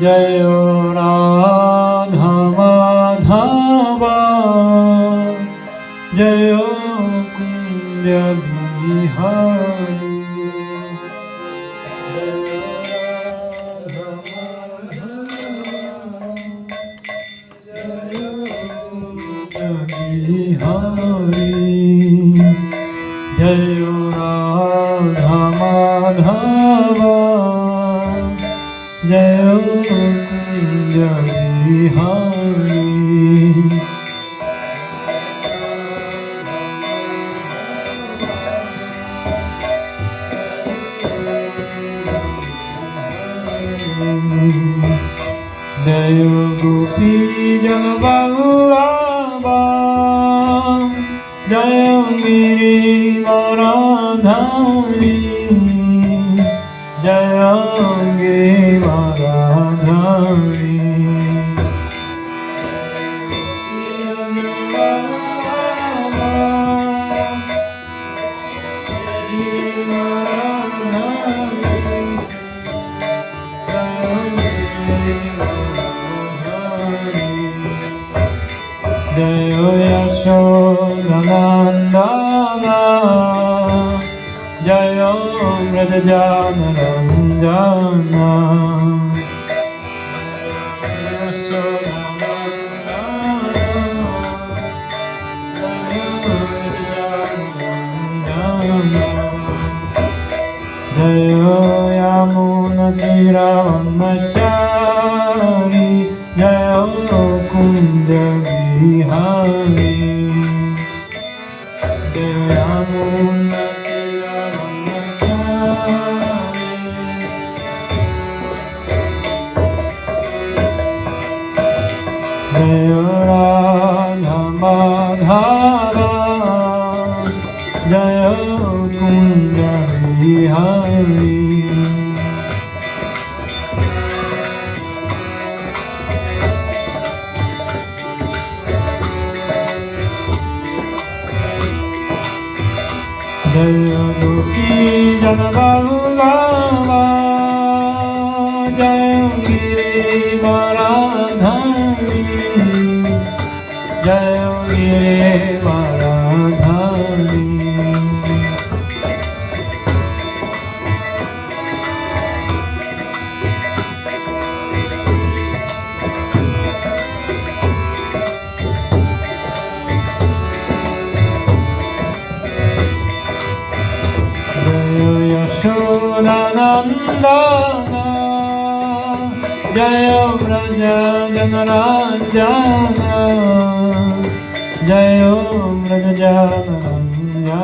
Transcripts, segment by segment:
जय राधा माधवा जय कुंज बिहारी जय राधा माधवा जय कुंज बिहारी जय गोपी जन बल्लभा जय मेरी राधारी जय गे राधारी जय यशोदनन्दना जय व्रजजानरञ्जना जय यमुनतीरवनचारी जय कुंज बिहारी जय यमुनतीरवनचारी जय राधा माधवा जय कुंज बिहारी जय गोपी जन बल्लभा जय गिरि राधारी जय गिरि राधारी यशोदानन्दना जय व्रज जनरञ्जना जय व्रज जनरञ्जना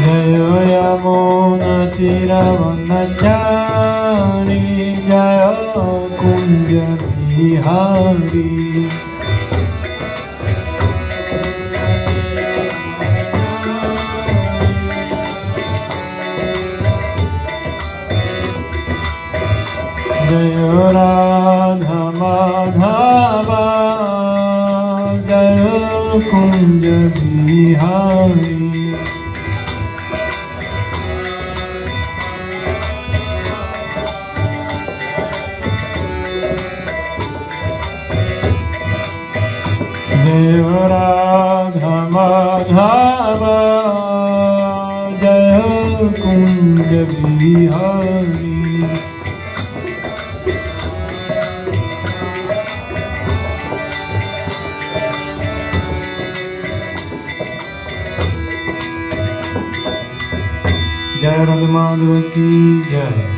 जय यमुनतीरवनचारी जय कुंज बिहारी जय राधा माधवा जय कुंज बिहारी जय राधा माधवा जय कुंज बिहारी जय राधा माधव की जय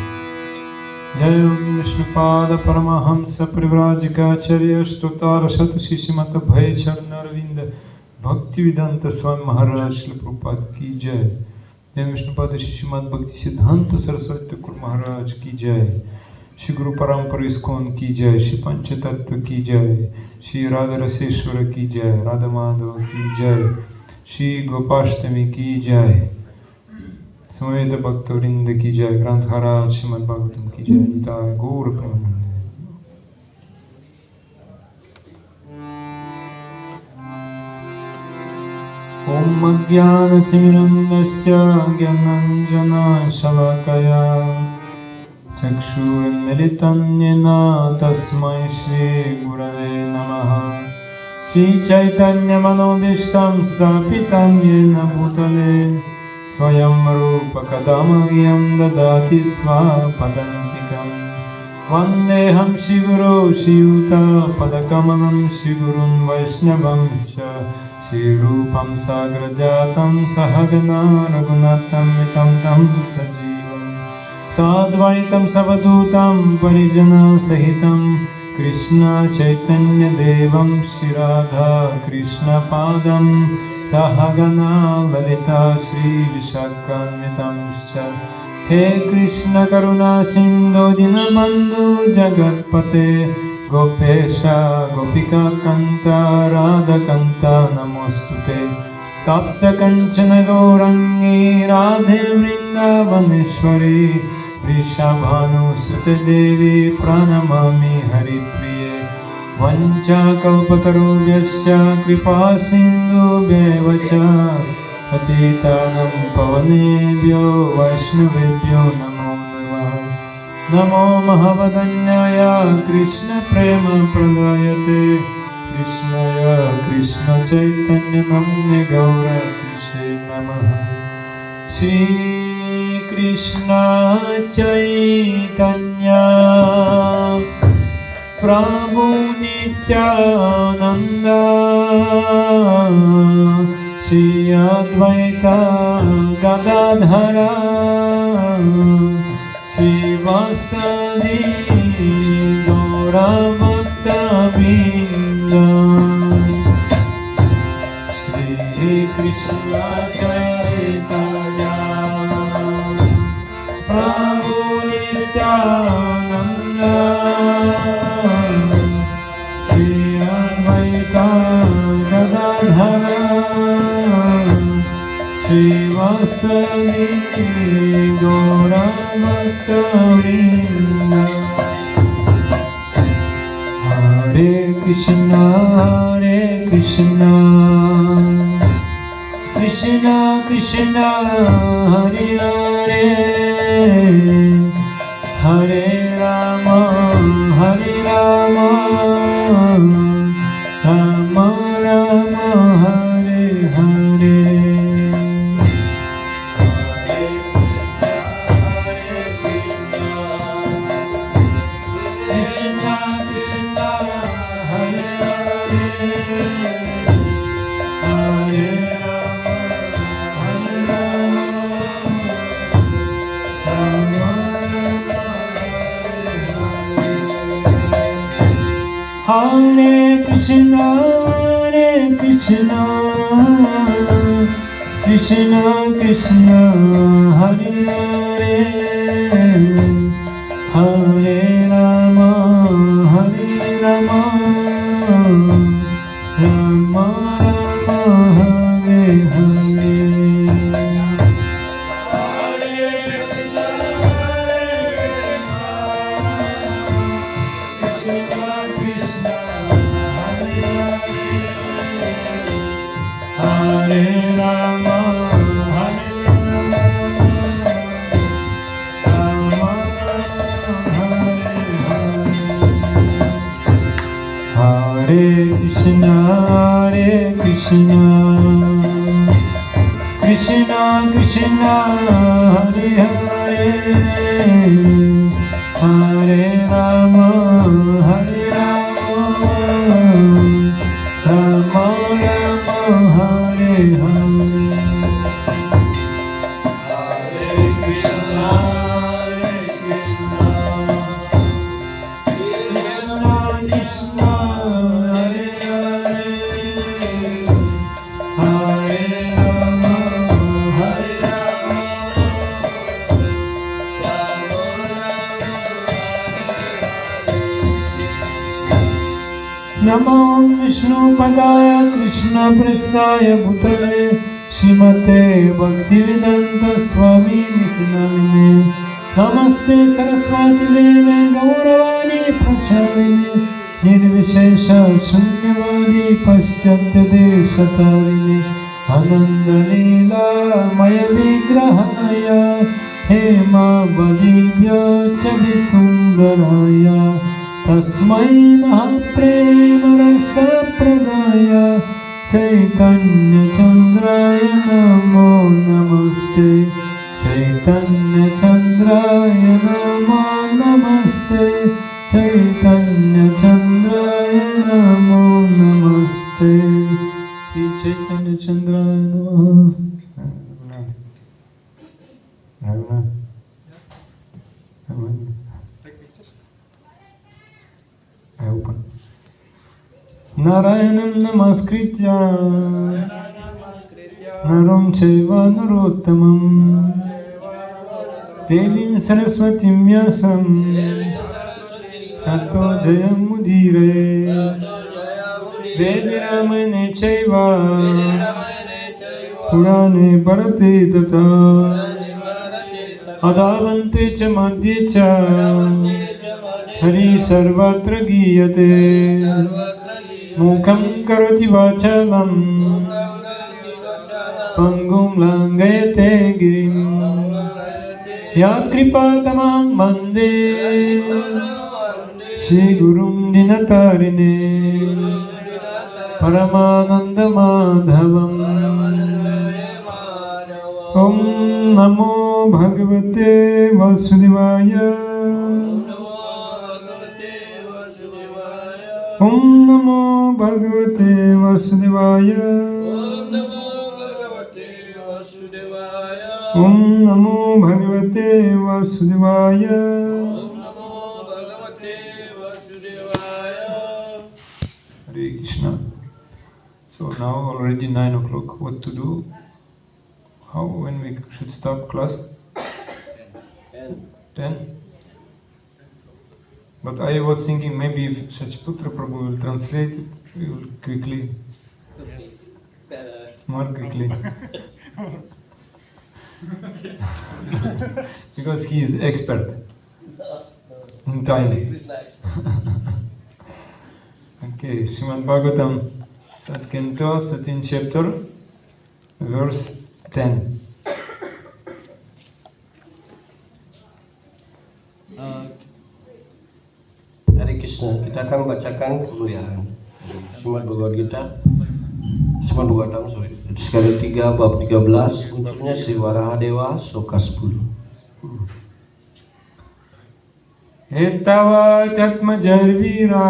जय विष्णुपाद परमहंस परिव्राजकाचार्य स्तोतार शतषि श्रीमत भय चरणरविंद भक्ति वेदांत स्वामी महाराज श्री प्रभुपाद की जय। जय विष्णुपाद श्रीमद भक्ति सिद्धांत सरस्वती ठाकुर महाराज की जय। श्री गुरु परंपरा इस्कॉन की जय। श्री पंचतत्व की जय। श्री राधा रसेश्वर की जय। राधा माधव की जय। श्री गोपाष्टमी की जय। समवेत भक्तवृंद की जय। ग्रंथराज श्रीमद् भागवतम की जय। निताय गौर प्रेमानंद। ओम अज्ञानतिमिरन्धस्य ज्ञानाञ्जनशलाकया चक्षुरुन्मीलितं येन तस्मै श्रीगुरवे नमः। श्रीचैतन्यमनोभीष्टं स्थापितं येन भूतले स्वयं रूप कदा मह्यं ददाति स्वपदान्तिकं। वन्देऽहं श्रीगुरो श्रीयुतपदकमलं श्रीगुरुन् वैष्णवंश्च श्रीरूपं साग्रजातं सहगना रघुनाथान्वितं तं सजीवं साद्वैतं सवधूतं परिजनसहितं कृष्ण चैतन्यदेवं श्रीराधा कृष्णपादं सहगना ललिता श्रीविशाखान्वितंश्च। हे कृष्ण करुणा सिन्धु दीनबन्धु जगत्पते गोपेश गोपिका कान्त राधाकान्त नमोऽस्तुते। तप्त कंचन गौरंगी राधे वृन्दावनेश्वरी वृषभानुसुते देवी प्रणमामि हरिप्रिये। वञ्चाकल्पतरुभ्यश्च कृपा सिन्धुभ्येव च पतितानं पावनेभ्यो वैष्णवेभ्यो नमो नमः। नमो महावदन्याय कृष्ण प्रेम प्रदायते कृष्णाय कृष्ण चैतन्य नम्ने गौर कृष्णे नमः। श्री कृष्ण चैतन्य प्रभु नित्यानंद श्री अद्वैत गदाधर श्रीवासदि गौरभक्तवृन्द। श्री कृष्ण चैतन्य प्रभु नित्यानंद श्री अद्वैत गदाधर श्रीवासदि गौरभक्तवृन्द। हरे कृष्ण कृष्ण कृष्ण हरे हरे हरे राम राम राम हरे हरे। हरे कृष्ण कृष्ण कृष्ण हरे हरे हरे राम राम राम हरे हरे। हरे राम हरे कृष्ण कृष्ण कृष्ण हरे हरे हरे राम राम राम हरे हरे। हरे कृष्ण नमो विष्णुपदाय कृष्णप्रेष्ठाय भूतले श्रीमते भक्तिवेदांत स्वामी निति नामिने नमस्ते सरस्वती देवे गौरवाणी प्रचारिणे निर्विशेष शून्यवादी पाश्चात्य देशतारिणे आनन्दलीलामय विग्रहाय हेमावदीभ्य च विसुन्दराय तस्मै महाप्रेमरसप्रदाय चैतन्यचन्द्राय नमो नमस्ते चैतन्यचन्द्राय नमो नमस्ते चैतन्यचन्द्राय नमो नमस्ते श्री चैतन्यचन्द्राय नमः नारायणं नमस्कृत्य नरं चैव नरोत्तमं देवीं सरस्वतीं व्यासं ततो जयमुदीरये वेदे रामायणे चैव पुराणे भरते तथा अदावन्ते च मध्ये च हरि सर्वत्र गीयते मुखं करोति वाचालं पङ्गुं लङ्घयते गिरिं यत्कृपातमं वन्दे श्रीगुरुं दिनतारिणे परमानन्दमाधवम् ॐ नमो भगवते वासुदेवाय ॐ नमो भगवते वासुदेवाय ॐ नमो भगवते वासुदेवाय Hare Krishna. So now already 9 o'clock. What to do? How, when we should stop class? 10? But I was thinking maybe if Sachiputra Prabhu will translate it, we will quickly, more quickly. Because he is expert in time. Okay, Srimad Bhagavatam, Satkanto, 13th chapter, verse 10. Hare Krishna, kita akan bacakan kemuliaan Srimad Bhagavatam, sekali 3 bab 13, untuknya Sri Warahadewa Soka 10. Etavatatmajairvira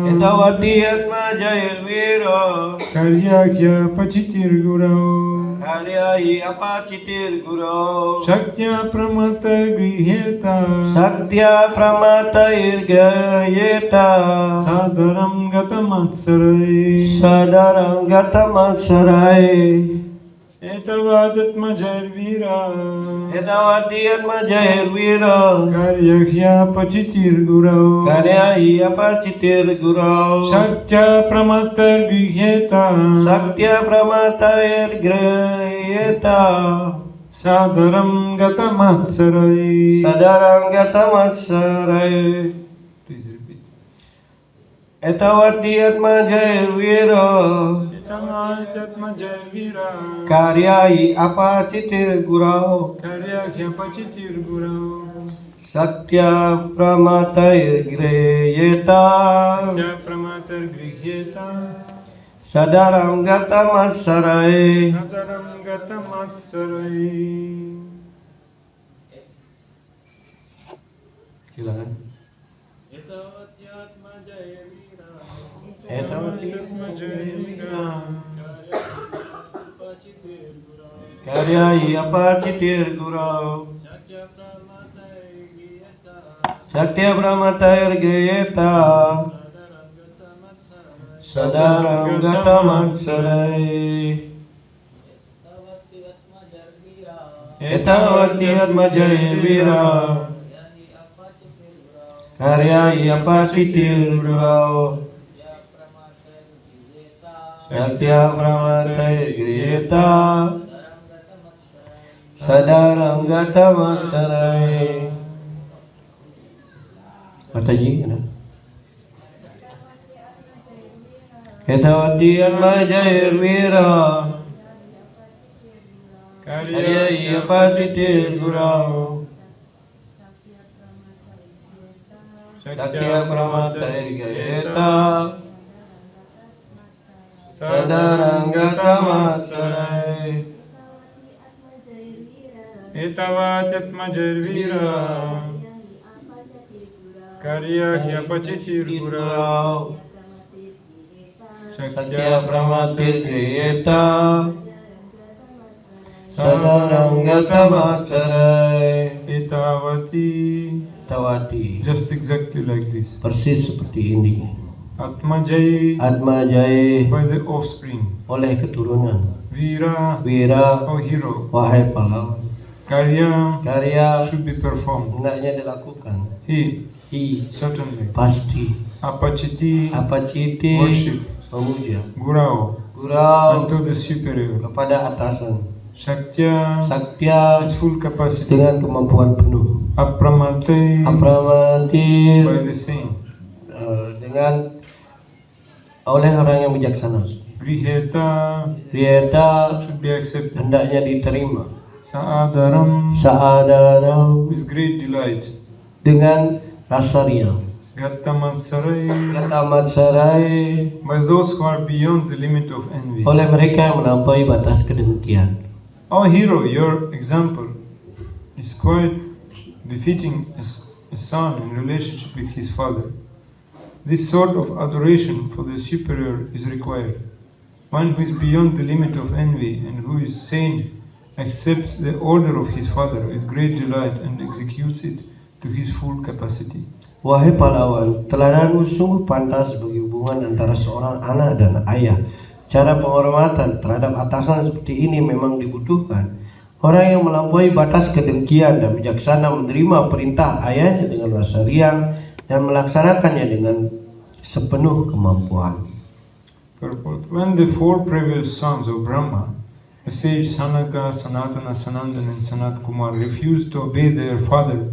Etavati Atmajairvira Karyakya Pachitirgurao Karyai Apachitir Guru Shaktya Pramata Griheta Saktya Pramata Irgayeta Sadaram Gatamatsarai Sadaram Gatamatsarai Etavatatmajairvira Etavati Atmajairvira Karyakya Pachitirgurao Karyai Apachitir Guru Shaktya Pramata Griheta Saktya Pramata Irgayeta Sadaram Gatamatsarai Sadaram Gatamatsarai. Please repeat. Etavati Atmajairvira Etavatatmajairvira Karyai Apachitir Guru Karyakya Pachitirgurao Saktya Pramata Irgayeta Satya Pramata Griheta Sadaram Gatamatsarai. Sadaram Gatamatsarai. Silakan. Etavatyatmajairvira Karyai Apachitir Guru Satya Pramata Irgayeta Sadaram Gatamatsarai. Etavatyatmajairvira Karyai Apachitir Guru Satya Pramate Griyeta Sadaram Gatamasarai. Mataji, kenapa? Ketawati Anmajair Vira Karya Iya Pasitir Gurau Satya Pramata Irgayeta Sadarangata Masarai Etavachatma Jairvira Karya Kyapachitir Gurau Satya Pramata Irgayeta Sadarangata Masarai Etavati. Tawati. Just exactly like this. Persis seperti ini. Atmajai. Atmajai. By the offspring. Oleh keturunan. Vira. Vira. Oh hero. Wahai pahlawan. Karya. Karya. Should be performed. Hendaknya dilakukan. He. Certainly. Pasti. Apaciti. Apaciti. Worship. Memuja. Gurau. Gurau. Unto the superior. Kepada atasan. Saktya. Saktya. Is full capacity. Dengan kemampuan penuh. Apramate. Apramati. By the same. Dengan oleh orang yang bijaksana. Griheta. Griheta. Should be accepted. Hendaknya diterima. Saadaram. Saadaram. With great delight. Dengan rasa riang. Gatamasarai. Gatamasarai. By those who are beyond the limit of envy. Oleh mereka yang melampaui batas kedengkian. Oh hero, your example is quite befitting a son in relationship with his father. This sort of adoration for the superior is required. One who is beyond the limit of envy and who is saint accepts the order of his father with great delight and executes it to his full capacity. Wahai pahlawan, teladanmu sungguh pantas bagi hubungan antara seorang anak dan ayah. Cara penghormatan terhadap atasan seperti ini memang dibutuhkan. Orang yang melampaui batas kedengkian dan bijaksana menerima perintah ayahnya dengan rasa riang dan melaksanakannya dengan sepenuh kemampuan. Purport. When the four previous sons of Brahma, the sage Sanaka, Sanatana, Sanandana and Sanat Kumar, refused to obey their father,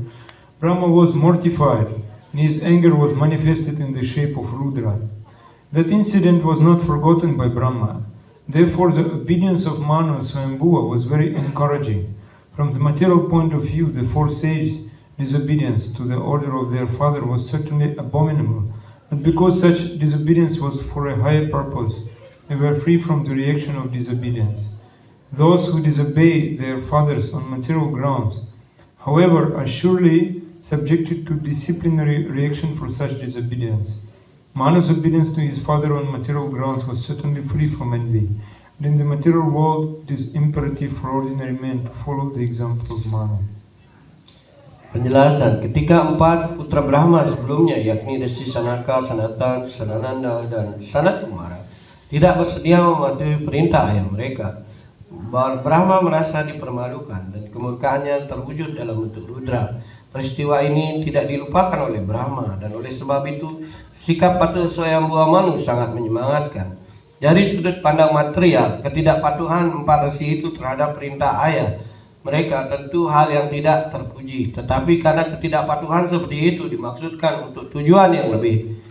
Brahma was mortified and his anger was manifested in the shape of Rudra. That incident was not forgotten by Brahma. Therefore, the obedience of Manu and Swayambhuva was very encouraging. From the material point of view, the four sages' disobedience to the order of their father was certainly abominable. But because such disobedience was for a higher purpose, they were free from the reaction of disobedience. Those who disobey their fathers on material grounds, however, are surely subjected to disciplinary reaction for such disobedience. Manu's obedience to his father on material grounds was certainly free from envy. And in the material world, it is imperative for ordinary men to follow the example of Manu. Penjelasan, ketika empat putra Brahma sebelumnya, yakni Rishi Sanaka, Sanatan, Sanananda, dan Sanat Kumara, tidak bersedia mematuhi perintah ayah mereka, Brahma merasa dipermalukan dan kemurkaannya terwujud dalam bentuk Rudra. Peristiwa ini tidak dilupakan oleh Brahma dan oleh sebab itu sikap patuh Swayambhuva Manu sangat menyemangatkan. Dari sudut pandang material, ketidakpatuhan empat resi itu terhadap perintah ayah mereka tentu hal yang tidak terpuji. Tetapi karena ketidakpatuhan seperti itu dimaksudkan untuk tujuan yang lebih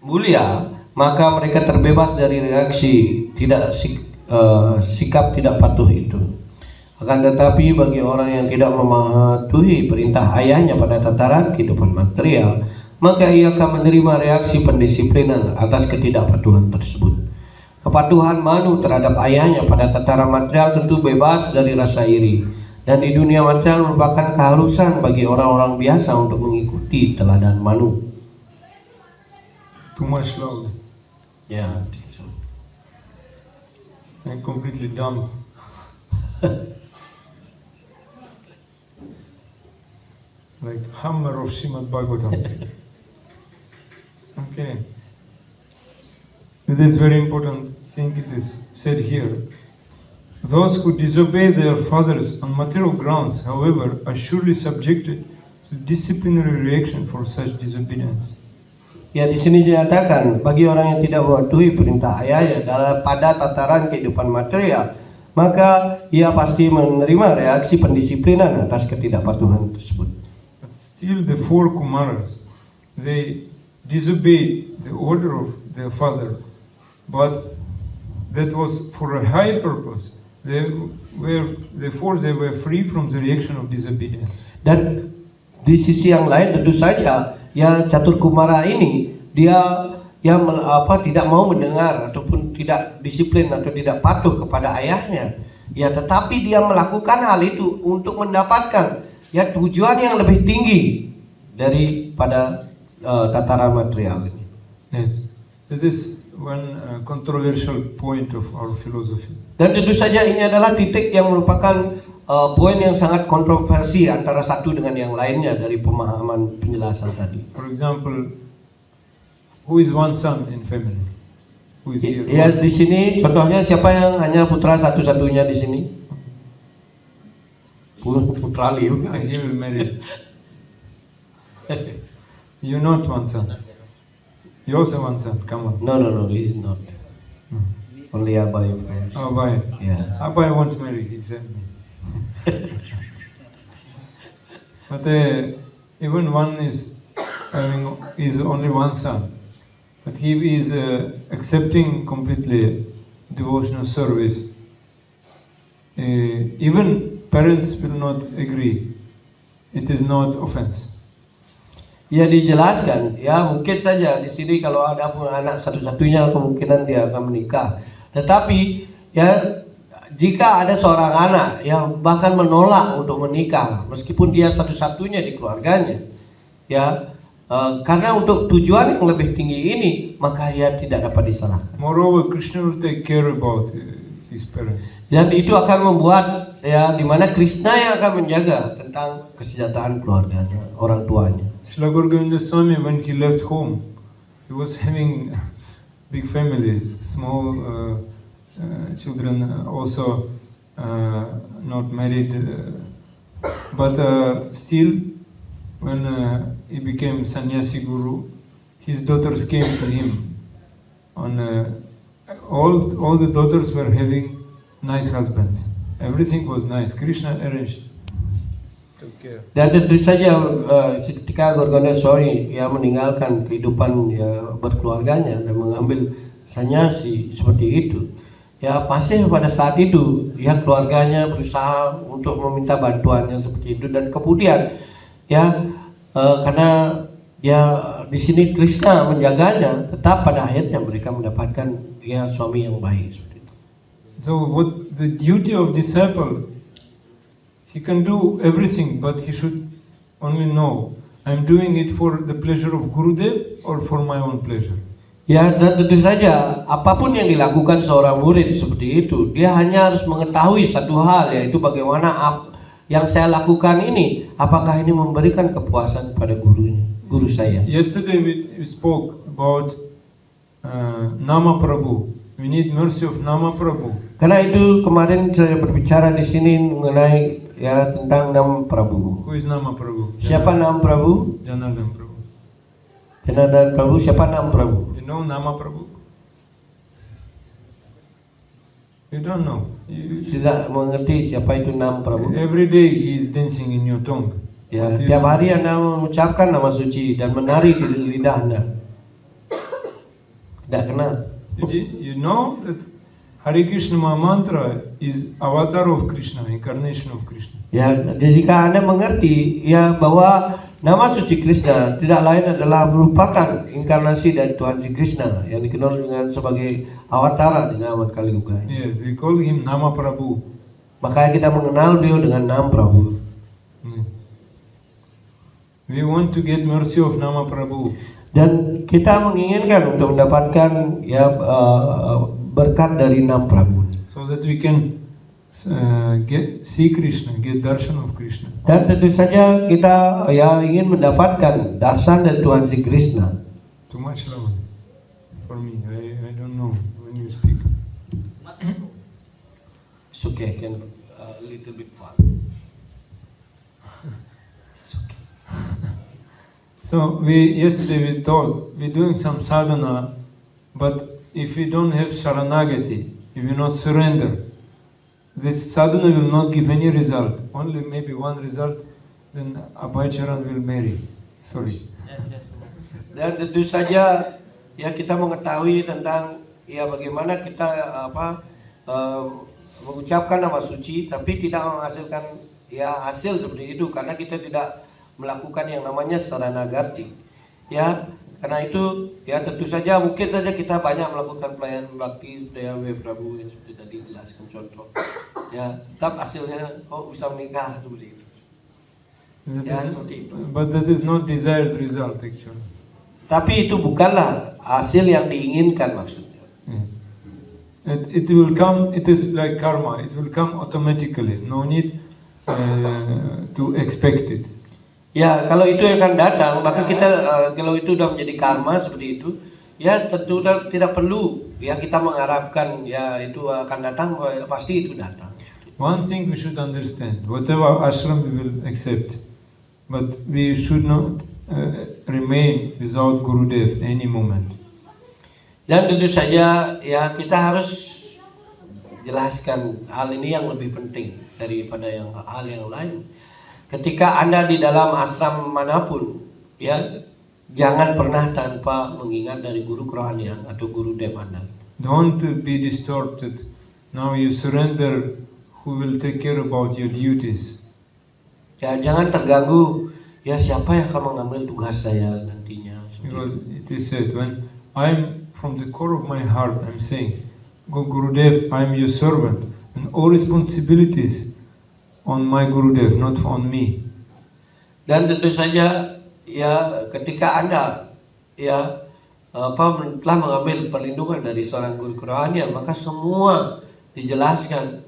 mulia, maka mereka terbebas dari reaksi sikap tidak patuh itu. Akan tetapi bagi orang yang tidak mematuhi perintah ayahnya pada tataran kehidupan material, maka ia akan menerima reaksi pendisiplinan atas ketidakpatuhan tersebut. Kepatuhan Manu terhadap ayahnya pada tataran material tentu bebas dari rasa iri, dan di dunia material merupakan keharusan bagi orang-orang biasa untuk mengikuti teladan Manu. Too much love. Ya, I'm completely dumb. Like hammer of Srimad Bhagavatam. Okay. It is very important thing it is said here. Those who disobey their fathers on material grounds, however, are surely subjected to disciplinary reaction for such disobedience. ya di sini dinyatakan bagi orang yang tidak mematuhi perintah ayahnya pada tataran kehidupan material, maka ia pasti menerima reaksi pendisiplinan atas ketidakpatuhan tersebut. But still the four Kumaras, they disobeyed the order of their father, but that was for a high purpose. They were free from the reaction of disobedience. Dan di sisi yang lain tentu saja ya Catur Kumara ini dia yang tidak mau mendengar ataupun tidak disiplin atau tidak patuh kepada ayahnya, ya tetapi dia melakukan hal itu untuk mendapatkan ya tujuan yang lebih tinggi daripada tataran material ini. Yes, this is one controversial point of our philosophy. Dan tentu saja ini adalah titik yang merupakan poin yang sangat kontroversi antara satu dengan yang lainnya dari pemahaman penjelasan tadi. For example, who is one son in family? Who is here? Ya di sini contohnya siapa yang hanya putra satu-satunya di sini? Putra Liu. He will marry. You're not one son. You also one son. Come on. No, he's not. No. Only Abai. Abai. Yeah. Abai wants to marry. He said me. But even one is only one son, but he is accepting completely devotional service. Even parents will not agree. It is not offense. Ya dijelaskan, ya mungkin saja di sini kalau ada pun anak satu-satunya kemungkinan dia akan menikah. Tetapi ya jika ada seorang anak yang bahkan menolak untuk menikah meskipun dia satu-satunya di keluarganya, ya karena untuk tujuan yang lebih tinggi ini maka ia tidak dapat disalahkan. Moreover, Krishna will take care about his parents. Dan itu akan membuat ya di mana Krishna yang akan menjaga tentang kesejahteraan keluarganya, orang tuanya. Srila Guru Govinda Swami, when he left home, he was having big families, small children, also not married, but still, when he became sannyasi guru, his daughters came to him. All the daughters were having nice husbands. Everything was nice. Krishna arranged. Dan tentu saja ketika Gorgonda Swami ya meninggalkan kehidupan ya berkeluarganya dan mengambil sannyasi seperti itu, ya pasti pada saat itu ya keluarganya berusaha untuk meminta bantuannya seperti itu, dan kemudian ya karena ya di sini Krishna menjaganya, tetap pada akhirnya mereka mendapatkan ya suami yang baik seperti itu. So what the duty of disciple? He can do everything, but he should only know, I'm doing it for the pleasure of Gurudev or for my own pleasure. Ya, dan tentu saja apapun yang dilakukan seorang murid seperti itu, dia hanya harus mengetahui satu hal, yaitu bagaimana yang saya lakukan ini, apakah ini memberikan kepuasan pada guru saya. Yesterday we spoke about Nama Prabhu. We need mercy of Nama Prabhu. Karena itu kemarin saya berbicara di sini mengenai ya tentang Nama Prabhu. Who is Nama Prabhu? Siapa Nama Prabhu? Janardhan Prabhu. Janardhan Prabhu. Siapa Nama Prabhu? You know Nama Prabhu? You don't know. Tidak mengerti siapa itu Nama Prabhu. Every day he is dancing in your tongue. Ya, tiap hari Anda mengucapkan nama suci dan menari di lidah Anda. Tidak kenal. You know that Hare Krishna Mahamantra is avatar of Krishna, incarnation of Krishna. Ya, jadi jika Anda mengerti ya bahwa nama suci Krishna tidak lain adalah merupakan inkarnasi dari Tuhan Sri Krishna yang dikenal dengan sebagai awatara di zaman Kali Yuga. Yes, we call him Nama Prabhu. Makanya kita mengenal beliau dengan nama Prabhu. We want to get mercy of Nama Prabhu. Dan kita menginginkan untuk mendapatkan ya berkat dari nama Prabhu. So that we can see Krishna, get darshan of Krishna. Dan tentu saja kita ya ingin mendapatkan darsan dari Tuhan Sri Krishna. Too much love for me. I don't know when you speak. It's okay, can a little bit far. It's okay. So yesterday we told we're doing some sadhana, but if we don't have sharanagati, if you not surrender, this sadhana will not give any result. Only maybe one result. Then Abhaycharan will marry. Sorry. Dan tentu saja ya kita mengetahui tentang ya bagaimana kita mengucapkan nama suci tapi tidak menghasilkan ya hasil seperti itu karena kita tidak melakukan yang namanya saranagati. Ya, karena itu ya tentu saja mungkin saja kita banyak melakukan pelayanan bakti Dewa Prabu yang seperti tadi dijelaskan contoh. Ya, tetap hasilnya bisa menikah seperti itu. But that is not desired result actually. Tapi itu bukanlah hasil yang diinginkan maksudnya. It will come. It is like karma. It will come automatically. No need to expect it. Ya, kalau itu akan datang, maka kita kalau itu sudah menjadi karma seperti itu, ya tentu tidak perlu ya kita mengharapkan ya itu akan datang, pasti itu datang. One thing we should understand: whatever ashram we will accept, but we should not remain without Gurudev any moment. Dan tentu saja ya kita harus jelaskan hal ini yang lebih penting daripada hal yang lain. Ketika Anda di dalam ashram manapun, ya jangan pernah tanpa mengingat dari guru kerohanian atau guru dev Anda. Don't be distorted. Now you surrender. Who will take care about your duties? Ya jangan terganggu. Ya siapa yang akan mengambil tugas saya nantinya? Because it is said when I'm from the core of my heart, I'm saying, Go Gurudev, I'm your servant, and all responsibilities on my Gurudev, not on me. Dan tentu saja ya ketika Anda ya telah mengambil perlindungan dari seorang guru kerohanian, maka semua dijelaskan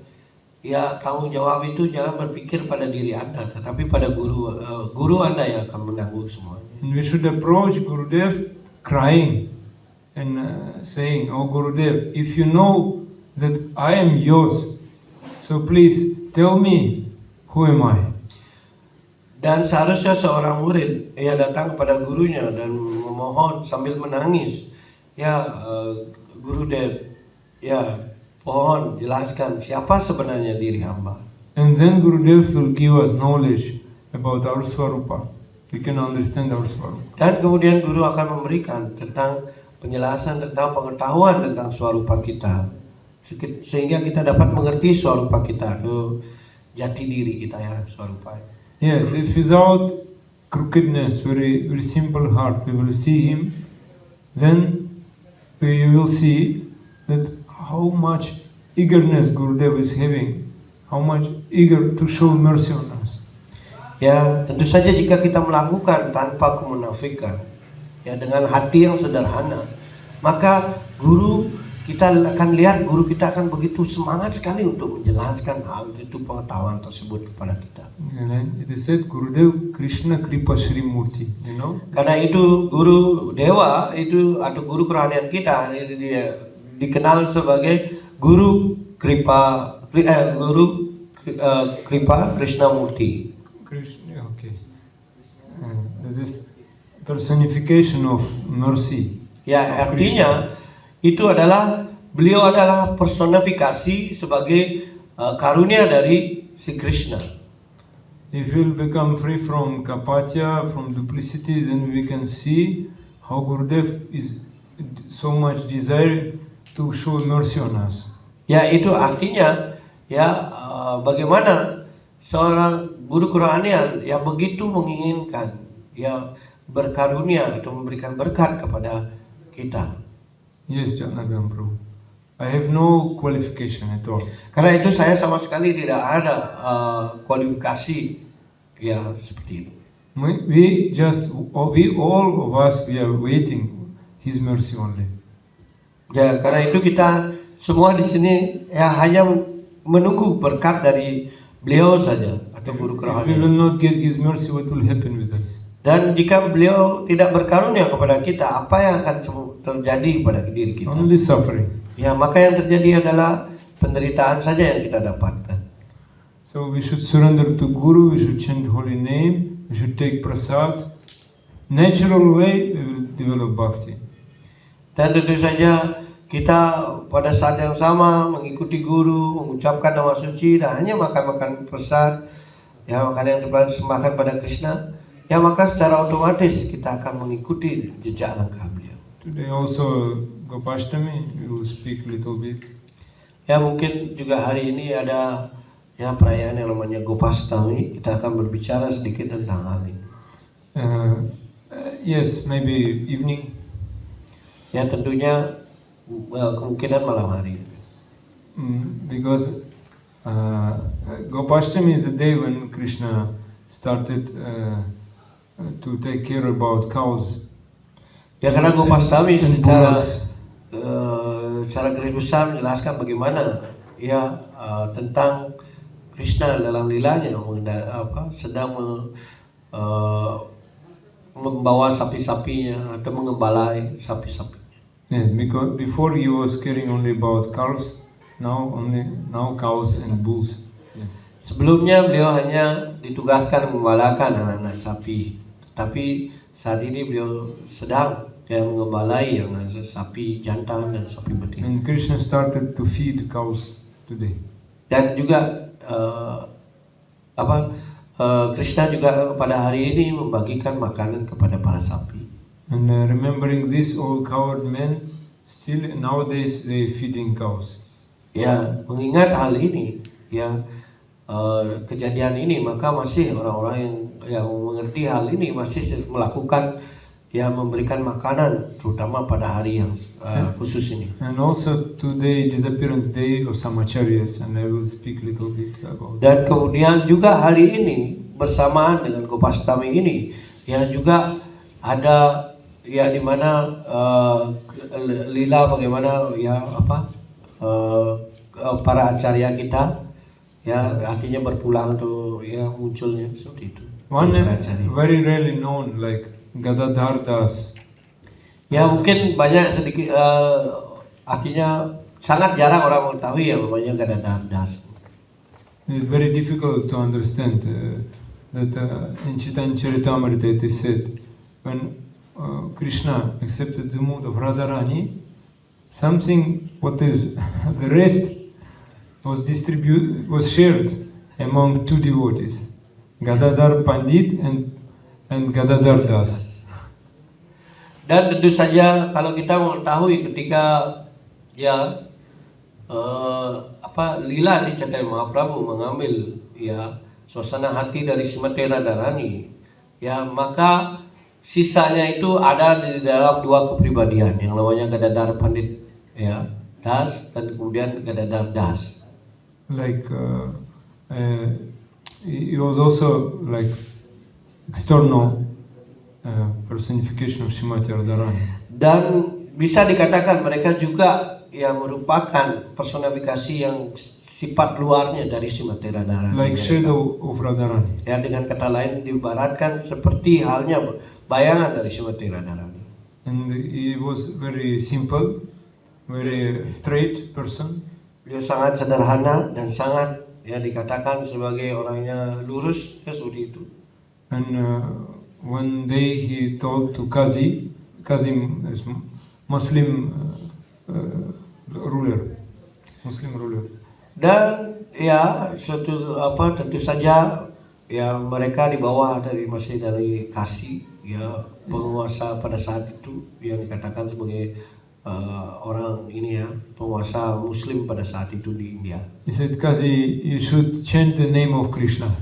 ya tanggung jawab itu jangan berpikir pada diri Anda, tetapi pada guru Anda yang akan menanggung semuanya. And we should approach Gurudev crying and saying, Oh Gurudev, if you know that I am yours, so please tell me, who am I? Dan seharusnya seorang murid ia datang kepada gurunya dan memohon sambil menangis, ya Gurudev, ya mohon jelaskan siapa sebenarnya diri hamba. And then Gurudev will give us knowledge about our Swarupa. We can understand our Swarupa. Dan kemudian guru akan memberikan tentang penjelasan tentang pengetahuan tentang Swarupa kita, sehingga kita dapat mengerti Swarupa kita, jati diri kita ya Swarupa. Yes, if without crookedness, very simple heart, we will see him, then we will see that how much eagerness Gurudev is having, how much eager to show mercy on us. Ya, tentu saja jika kita melakukan tanpa kemunafikan, ya dengan hati yang sederhana, maka kita akan lihat guru kita akan begitu semangat sekali untuk menjelaskan hal itu, pengetahuan tersebut kepada kita. It is said Gurudev Krishna Kripa Shri Murti, you know? Karena itu guru dewa itu atau guru kerohanian kita dia dikenal sebagai guru kripa Krishna Murti. Krishna, okay. That is personification of mercy. Ya, artinya itu adalah beliau adalah personifikasi sebagai karunia dari si Krishna. If we will become free from kapatya, from duplicity, then we can see how Gurudev is so much desire to show mercy on us. Ya, itu artinya ya bagaimana seorang guru kerohanian yang begitu menginginkan ya berkarunia atau memberikan berkat kepada kita. Yes, Janardhan Prabhu. I have no qualification at all. Karena itu saya sama sekali tidak ada kualifikasi ya seperti itu. We all of us, we are waiting His mercy only. Ya, karena itu kita semua di sini ya hanya menunggu berkat dari beliau saja atau guru If we kerohanian. will not get His mercy, what will happen with us? Dan jika beliau tidak berkarunia kepada kita, apa yang akan terjadi pada diri kita? Only suffering. Ya, maka yang terjadi adalah penderitaan saja yang kita dapatkan. So we should surrender to Guru, we should chant holy name, we should take prasad. natural way, we will develop bhakti. Dan tentu saja kita pada saat yang sama mengikuti guru, mengucapkan nama suci, dan hanya makan-makan prasad, ya makanan yang dipersembahkan pada Krishna, ya maka secara otomatis kita akan mengikuti jejak langkah beliau. Today also Gopashtami, we will speak little bit. Ya mungkin juga hari ini ada ya perayaan yang namanya Gopashtami, kita akan berbicara sedikit tentang hal ini. Yes, maybe evening. Ya tentunya kemungkinan malam hari. Because Gopashtami is the day when Krishna started to take care about cows. Ya karena Gopashtami and secara bullocks. secara garis besar menjelaskan bagaimana ya tentang Krishna dalam lilanya sedang membawa sapi-sapinya atau mengembalai sapi-sapinya. Yes, because before he was caring only about calves, now cows and bulls. Yes. Sebelumnya beliau hanya ditugaskan mengembalakan anak-anak sapi, tapi saat ini beliau sedang mengembalai yang sapi jantan dan sapi betina. And Krishna started to feed cows today. Dan juga Krishna juga pada hari ini membagikan makanan kepada para sapi. And remembering this, all coward men still nowadays they feeding cows. Ya, mengingat hal ini, ya kejadian ini, maka masih orang-orang yang mengerti hal ini masih melakukan ya memberikan makanan, terutama pada hari yang khusus ini. And also today disappearance day of some acharyas, and I will speak little bit about. Dan kemudian juga hari ini bersamaan dengan Gopashtami ini, ya juga ada ya di mana lila bagaimana ya para acarya kita ya artinya berpulang tuh ya munculnya seperti itu. One very rarely known like Gadadhar Das. Ya mungkin banyak sedikit artinya sangat jarang orang mengetahui yang namanya Gadadhar Das. It's very difficult to understand that in Chaitanya Charitamrita it is said when Krishna accepted the mood of Radharani, something what is the rest was shared among two devotees, Gadadhar Pandit and Gadadhar Das. Dan tentu saja kalau kita mengetahui ketika ya lila si Chaitanya Mahaprabhu mengambil ya suasana hati dari Srimati Radharani, ya maka sisanya itu ada di dalam dua kepribadian yang namanya Gadadhar Pandit ya Das dan kemudian Gadadhar Das. Like he was also like external personification of Srimati Radharani. Dan bisa dikatakan mereka juga yang merupakan personifikasi yang sifat luarnya dari Srimati Radharani. Like shadow of Radharani. Ya dengan kata lain diibaratkan seperti halnya bayangan dari Srimati Radharani. And he was very simple, very straight person. Beliau sangat sederhana dan sangat ya dikatakan sebagai orangnya lurus ya seperti itu. And one day he told to Kazim is Muslim ruler. Dan ya tentu saja ya mereka di bawah masih dari Kasi ya penguasa pada saat itu yang dikatakan sebagai orang ini ya penguasa Muslim pada saat itu di India. He said, Kazi, you should chant the name of Krishna.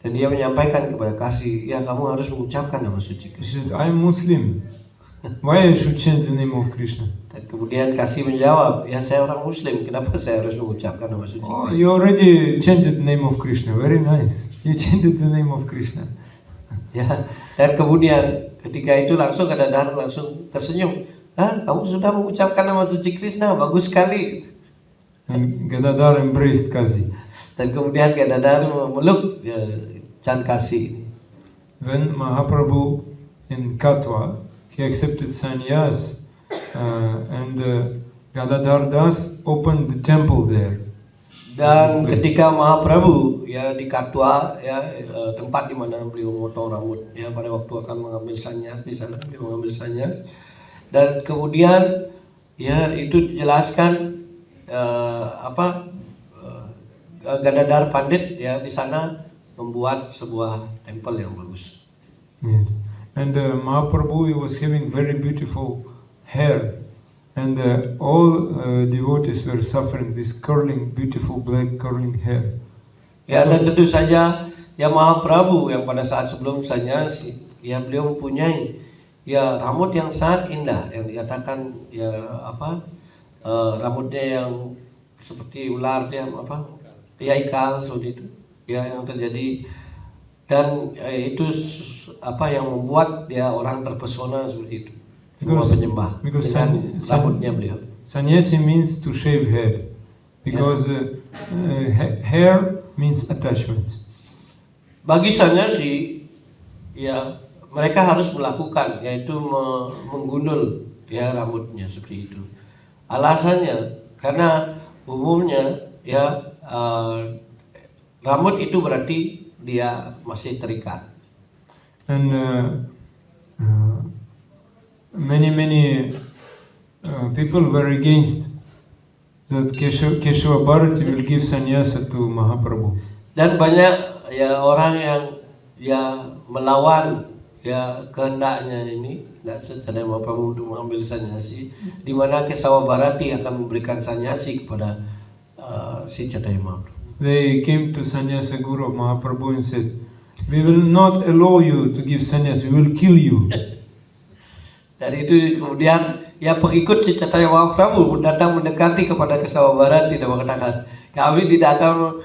Dan dia menyampaikan kepada Kasi, ya kamu harus mengucapkan nama suci Krishna. He said, I am Muslim. Why I should chant the name of Krishna? Dan kemudian Kasi menjawab, ya saya orang Muslim, kenapa saya harus mengucapkan nama suci Krishna? You already chanted the name of Krishna. Very nice. You chanted the name of Krishna. Ya, dan kemudian ketika itu langsung Gadadhar langsung tersenyum. Kamu sudah mengucapkan nama suci Krishna, bagus sekali. And Gadadhar embraced Kazi. Dan kemudian Gadadhar memeluk Chan Kasi. When Mahaprabhu in Katwa, he accepted sannyas, and Gadadhar Das opened the temple there. Dan ketika Mahaprabhu ya di Katwa ya tempat di mana beliau memotong rambut ya pada waktu akan mengambil sannyas di sana beliau mengambil sannyas dan kemudian ya itu dijelaskan Gadadhar Pandit ya di sana membuat sebuah tempel yang bagus. Yes. And Mahaprabhu, he was having very beautiful hair, and all devotees were suffering this curling, beautiful black curling hair. Ya dan tentu saja ya Mahaprabhu yang pada saat sebelum sannyasi ya beliau mempunyai ya rambut yang sangat indah yang dikatakan ya rambutnya yang seperti ular ya ya ikal seperti itu ya yang terjadi dan itu yang membuat dia orang terpesona seperti itu semua penyembah dengan rambutnya beliau. Sannyasi means to shave head because hair means attachments. Bagi sannyasi ya mereka harus melakukan yaitu menggundul ya rambutnya seperti itu. Alasannya karena umumnya ya rambut itu berarti dia masih terikat. And many people were against that Keshava Bharati will give sannyasa to Mahaprabhu. Dan banyak ya orang yang ya melawan ya kehendaknya ini Chaitanya Mahaprabhu untuk mengambil sannyasi, di mana Keshava Bharati akan memberikan sannyasi kepada si Chaitanya Mahaprabhu. They came to Sannyasa Guru of Mahaprabhu and said, "We will not allow you to give sannyas. We will kill you." Dari itu kemudian ya pengikut si Chaitanya Mahaprabhu datang mendekati kepada Keshava Bharati dan mengatakan, kami tidak akan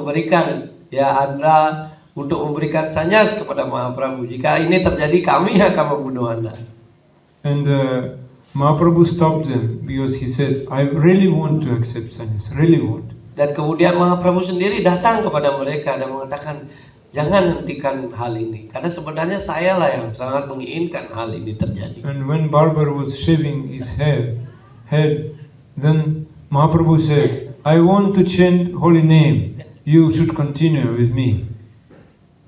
memberikan ya Anda untuk memberikan sannyas kepada Mahaprabhu. Jika ini terjadi kami akan membunuh Anda. And Mahaprabhu stopped them because he said, "I really want to accept sannyas. Really want." Dan kemudian Mahaprabhu sendiri datang kepada mereka dan mengatakan, jangan hentikan hal ini, karena sebenarnya saya lah yang sangat menginginkan hal ini terjadi. And when barber was shaving his head, then Mahaprabhu said, "I want to chant holy name. You should continue with me."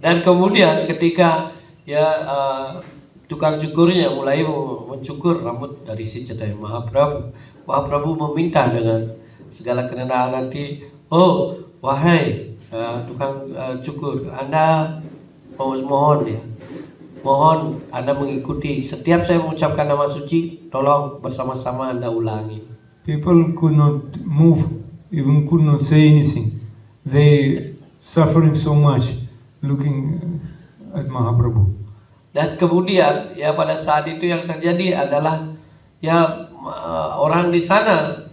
Dan kemudian ketika ya tukang cukurnya mulai mencukur rambut dari si Chaitanya Mahaprabhu, Mahaprabhu meminta dengan segala kerendahan hati, oh wahai tukang cukur, Anda mohon Anda mengikuti setiap saya mengucapkan nama suci, tolong bersama-sama Anda ulangi. People could not move, even could not say anything. They suffering so much looking at Mahaprabhu. Dan kemudian ya pada saat itu yang terjadi adalah ya orang di sana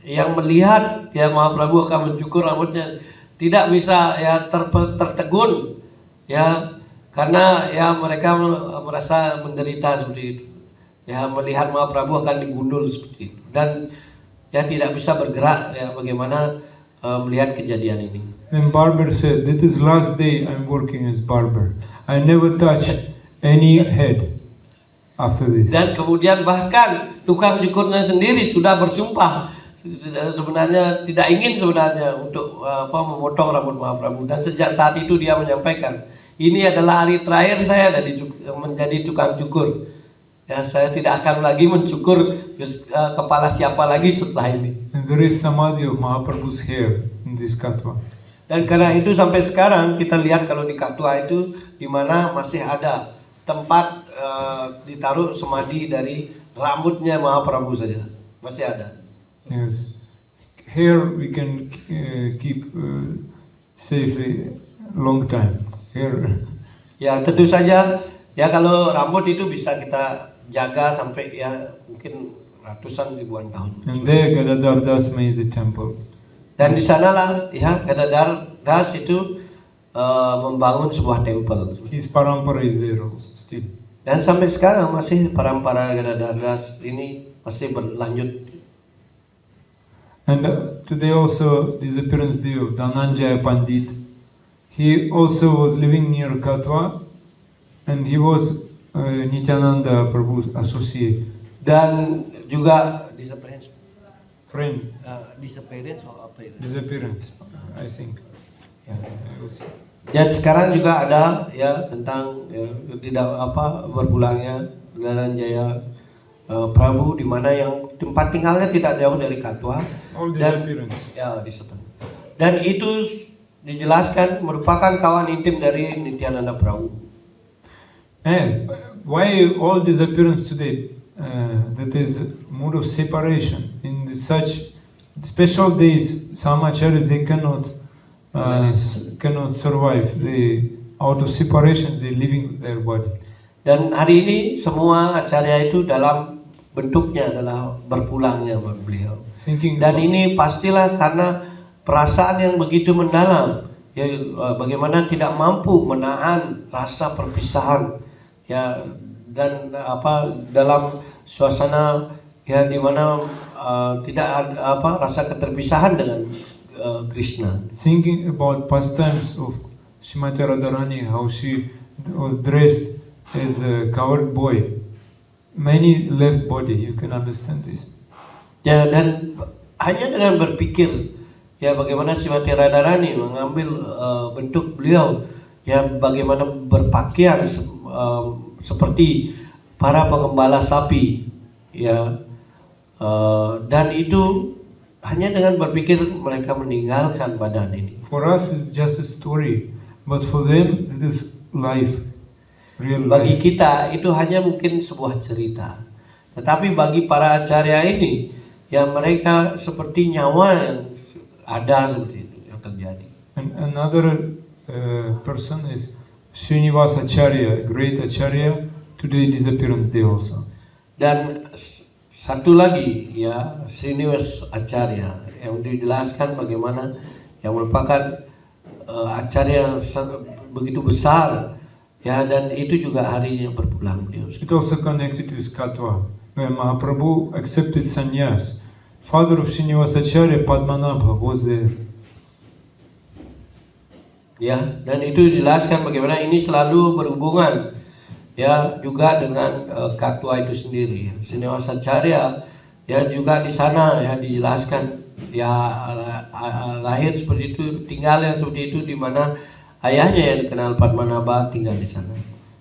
yang melihat ya Mahaprabhu akan mencukur rambutnya tidak bisa ya tertegun ya karena ya mereka merasa menderita seperti itu ya melihat Mahaprabhu akan digundul seperti itu dan ya tidak bisa bergerak ya bagaimana melihat kejadian ini. Then barber said, "This is last day I'm working as barber. I never touch any head after this." Dan kemudian bahkan tukang cukurnya sendiri sudah bersumpah sebenarnya tidak ingin sebenarnya untuk memotong rambut Mahaprabhu, dan sejak saat itu dia menyampaikan, ini adalah hari terakhir saya menjadi tukang cukur ya, saya tidak akan lagi mencukur kepala siapa lagi setelah ini. And there is samadhi of Mahaprabhu's hair in this Katwa. Dan karena itu sampai sekarang kita lihat kalau di Katwa itu di mana masih ada tempat ditaruh samadhi dari rambutnya Mahaprabhu saja masih ada. Yes, hair we can keep safely long time. Hair. Ya tentu saja ya kalau rambut itu bisa kita jaga sampai ya mungkin ratusan ribuan tahun. And there Gadadhar Das made the temple. Dan di sanalah ya Gadadhar Das itu membangun sebuah tempel. His parampara is there also still. Dan sampai sekarang masih parampara Gadadhar Das ini masih berlanjut. And today also disappearance day of Dhananjaya Pandit. He also was living near Katwa, and he was Nityananda Prabhu's associate. Dan juga Friend. disappearance atau apa itu? Disappearance, I think. Ya. Dan sekarang juga ada ya tentang ya, tidak berpulangnya Dhananjaya Prabu, di mana yang tempat tinggalnya tidak jauh dari Katwa. All Dan disappearance. ya di situ. Dan itu dijelaskan merupakan kawan intim dari Nityananda Prabhu. And why all disappearance today? That is mood of separation. In such special days, samacharis they cannot survive. They out of separation they living their body. Dan hari ini semua acarya itu dalam bentuknya adalah berpulangnya beliau. Thinking Dan ini pastilah karena perasaan yang begitu mendalam, ya bagaimana tidak mampu menahan rasa perpisahan, ya dan dalam suasana ya di mana tidak ada rasa keterpisahan dengan Krishna. Thinking about pastimes of Srimati Radharani, how she was dressed as a coward boy. Many left body, you can understand this. Ya, dan hanya dengan berpikir ya bagaimana Srimati Radharani mengambil bentuk beliau, ya bagaimana berpakaian seperti para pengembala sapi, ya dan itu hanya dengan berpikir mereka meninggalkan badan ini. For us it's just a story, but for them it is life, real Bagi life. kita itu hanya mungkin sebuah cerita, tetapi bagi para acarya ini, ya mereka seperti nyawa yang ada seperti itu yang terjadi. And another person is Srinivasa Acharya, great Acharya. Today disappearance day also. Dan satu lagi ya Srinivasa Acharya yang dijelaskan bagaimana yang merupakan acarya yang begitu besar, ya dan itu juga harinya berpulang beliau. It also connected with Katwa, where Mahaprabhu accepted sannyas. Father of Srinivasa Acharya, Padmanabha, was there. Ya, dan itu dijelaskan bagaimana ini selalu berhubungan ya juga dengan Katwa itu sendiri. Srinivasa Acharya ya juga di sana ya dijelaskan ya lahir seperti itu, tinggalnya seperti itu, di mana ayahnya yang dikenal Padmanabha tinggal di sana.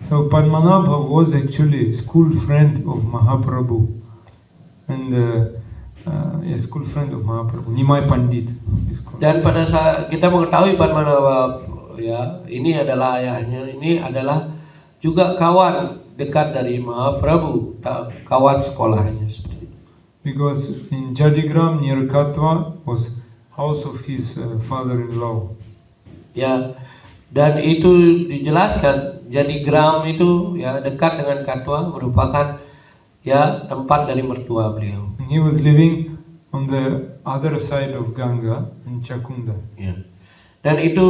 So Padmanabha was actually school friend of Mahaprabhu, and school friend of Mahaprabhu, Nimai Pandit is called. Dan pada saat kita mengetahui Padmanabha ya ini adalah ayahnya, ini adalah juga kawan dekat dari Mahaprabhu, kawan sekolahnya seperti itu. Because in Jajigram near Katwa was house of his father-in-law. Ya, dan itu dijelaskan Jadigram itu ya dekat dengan Katwa, merupakan ya tempat dari mertua beliau. And he was living on the other side of Ganga in Chakunda. Ya. Dan itu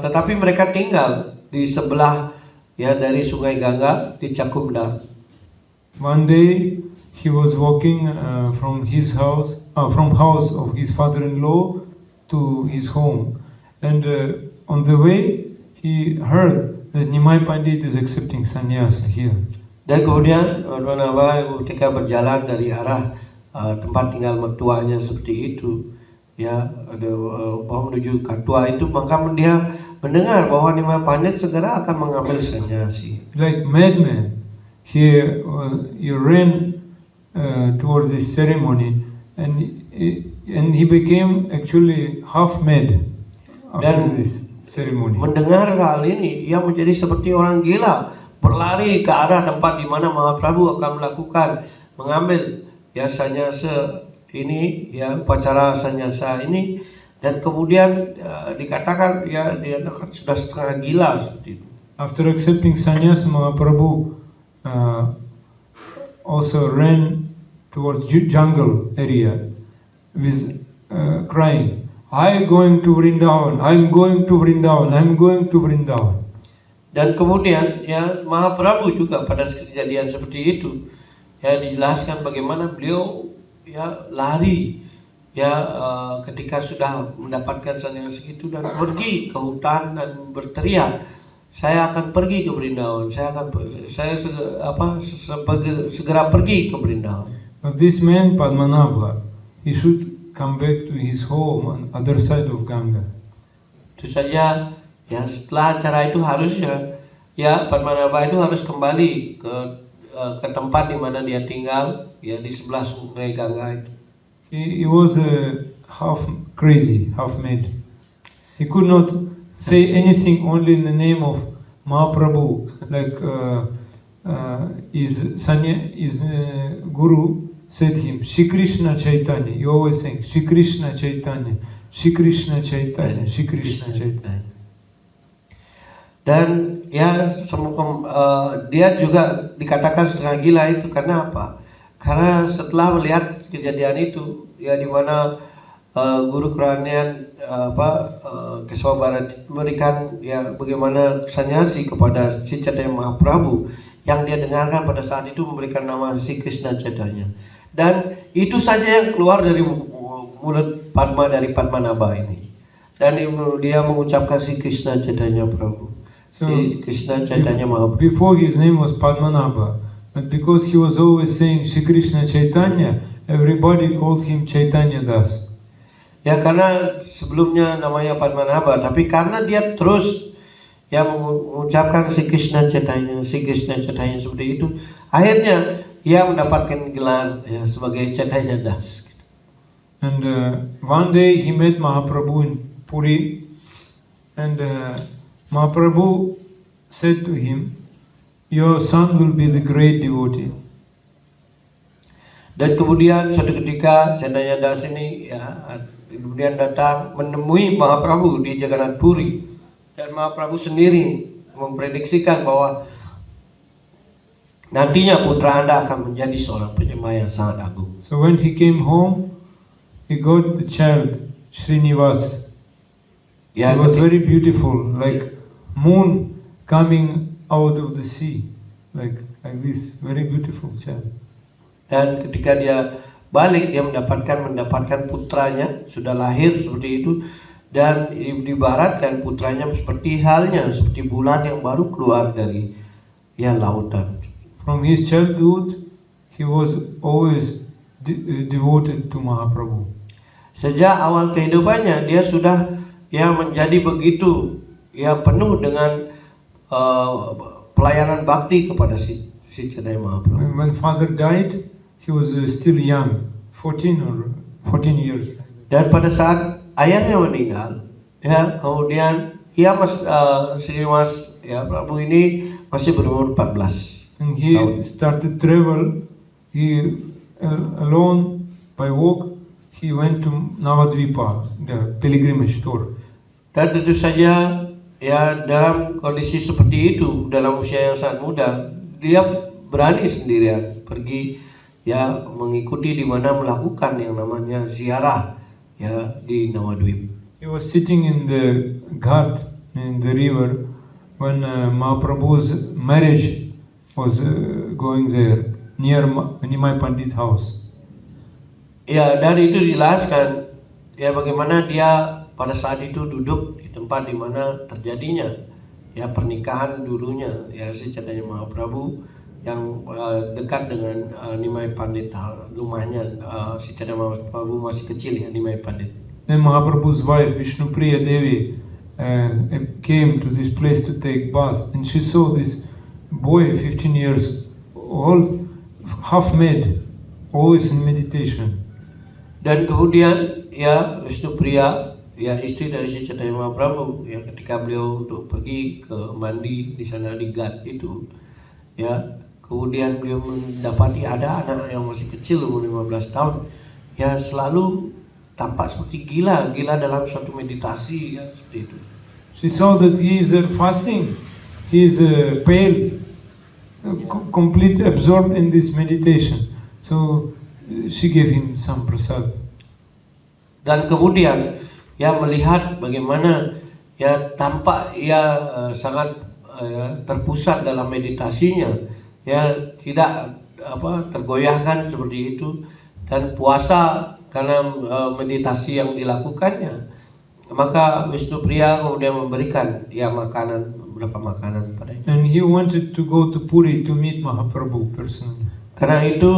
tetapi mereka tinggal di sebelah ya dari Sungai Gangga di Chakumda. One day he was walking from his house, from house of his father-in-law to his home, and on the way he heard that Nimai Pandit is accepting sannyas here. Dan kemudian ketika berjalan dari arah tempat tinggal mertuanya seperti itu, ya menuju Katwa itu, maka dia mendengar bahwa Nimai Pandit segera akan mengambil sannyasi. Like madman, he ran towards this ceremony, and he became actually half mad after this ceremony. Mendengar hal ini, ia menjadi seperti orang gila, berlari ke arah tempat di mana Mahaprabhu akan mengambil ya sannyasa ini, ya upacara sannyasa ini, dan kemudian dikatakan ya dia sudah setengah gila seperti itu. After accepting sannyas, Mahaprabhu also ran towards jungle area with crying, "I'm going to Vrindavan, I'm going to Vrindavan, I'm going to Vrindavan." Dan kemudian ya Mahaprabhu juga pada kejadian seperti itu ya dijelaskan bagaimana beliau ya lari ya ketika sudah mendapatkan sannyasa itu dan pergi ke hutan dan berteriak, "Saya akan pergi ke Vrindavan, saya segera pergi ke Vrindavan." But this man Padmanabha, he should come back to his home on other side of Ganga. Itu saja ya, setelah acara itu harusnya ya Padmanabha itu harus kembali ke tempat di mana dia tinggal ya, di sebelah sungai Gangga itu. He was half crazy, half mad. He could not say anything only in the name of Mahaprabhu, like his guru said him, Shri Krishna Chaitanya. He always saying, Shri Krishna Chaitanya, Shri Krishna Chaitanya, Shri Krishna Chaitanya. Dan ya dia juga dikatakan setengah gila itu karena apa? Karena setelah melihat kejadian itu ya, di mana guru keranian Kesava Bharati memberikan ya bagaimana sanyasi kepada si Chaitanya Mahaprabhu, yang dia dengarkan pada saat itu memberikan nama si Krishna Chaitanya. Dan itu saja yang keluar dari mulut dari Padmanabha ini. Dan dia mengucapkan si Krishna Chaitanya Prabhu. So, si Krishna Chaitanya Mahaprabhu. Before his name was Padmanabha, but because he was always saying Shri Krishna Chaitanya, everybody called him Chaitanya Das. Ya, karena sebelumnya namanya Padmanabha, tapi karena dia terus ya mengucapkan si Krishna Chaitanya seperti itu, akhirnya ia mendapatkan gelar ya sebagai Chaitanya Das. And one day he met Mahaprabhu in Puri, and Mahaprabhu said to him, "Your son will be the great devotee." Dan kemudian suatu ketika Chaitanya Das ini ya kemudian datang menemui Mahaprabhu di Jagannath Puri, dan Mahaprabhu sendiri memprediksikan bahwa nantinya putra Anda akan menjadi seorang penyembah yang sangat agung. So when he came home, he got the child Srinivas. Ya, he was very beautiful, like moon coming out of the sea, like this, very beautiful child. Dan ketika dia balik, dia mendapatkan putranya sudah lahir seperti itu, dan diibaratkan putranya seperti bulan yang baru keluar dari ya lautan. From his childhood, he was always devoted to Mahaprabhu. Sejak awal kehidupannya dia sudah ya menjadi begitu ya penuh dengan pelayanan bakti kepada si Chaitanya Mahaprabhu. When father died, he was still young, 14 years. Dan pada saat ayahnya meninggal, ya kemudian Srinivas ya Prabhu ini masih berumur 14. And he started travel. He alone by walk. He went to Navadvipa, the pilgrimage tour. Dan tentu saja ya dalam kondisi seperti itu, dalam usia yang sangat muda, dia berani sendirian pergi ya mengikuti di mana melakukan yang namanya ziarah ya di Navadvip. He was sitting in the ghat in the river when Mahaprabhu's marriage was going there near Nimai Pandit house. Ya, dari itu dijelaskan ya bagaimana dia pada saat itu duduk di tempat di mana terjadinya ya pernikahan dulunya ya si Chaitanya Mahaprabhu yang dekat dengan Nimai Pandit, rumahnya si Chaitanya Mahaprabhu masih kecil ya, Nimai Pandit. Then Mahaprabhu's wife Vishnupriya Devi came to this place to take bath, and she saw this boy 15 years old, half mad, always in meditation. Dan kemudian ya Vishnupriya ya istri dari si Chaitanya Mahaprabhu ya ketika beliau untuk pergi ke mandi di sana di Ghat itu ya, kemudian beliau mendapati ada anak yang masih kecil umur 15 tahun ya selalu tampak seperti gila dalam suatu meditasi ya seperti itu. She saw that he is fasting, he is pale, complete absorbed in this meditation. So she gave him some prasad. Dan kemudian ya melihat bagaimana ya tampak ia sangat terpusat dalam meditasinya, ya tidak tergoyahkan seperti itu, dan puasa karena meditasi yang dilakukannya, maka Vishnupriya kemudian memberikan ya beberapa makanan kepadanya. And he wanted to go to Puri to meet Mahaprabhu personally. Karena itu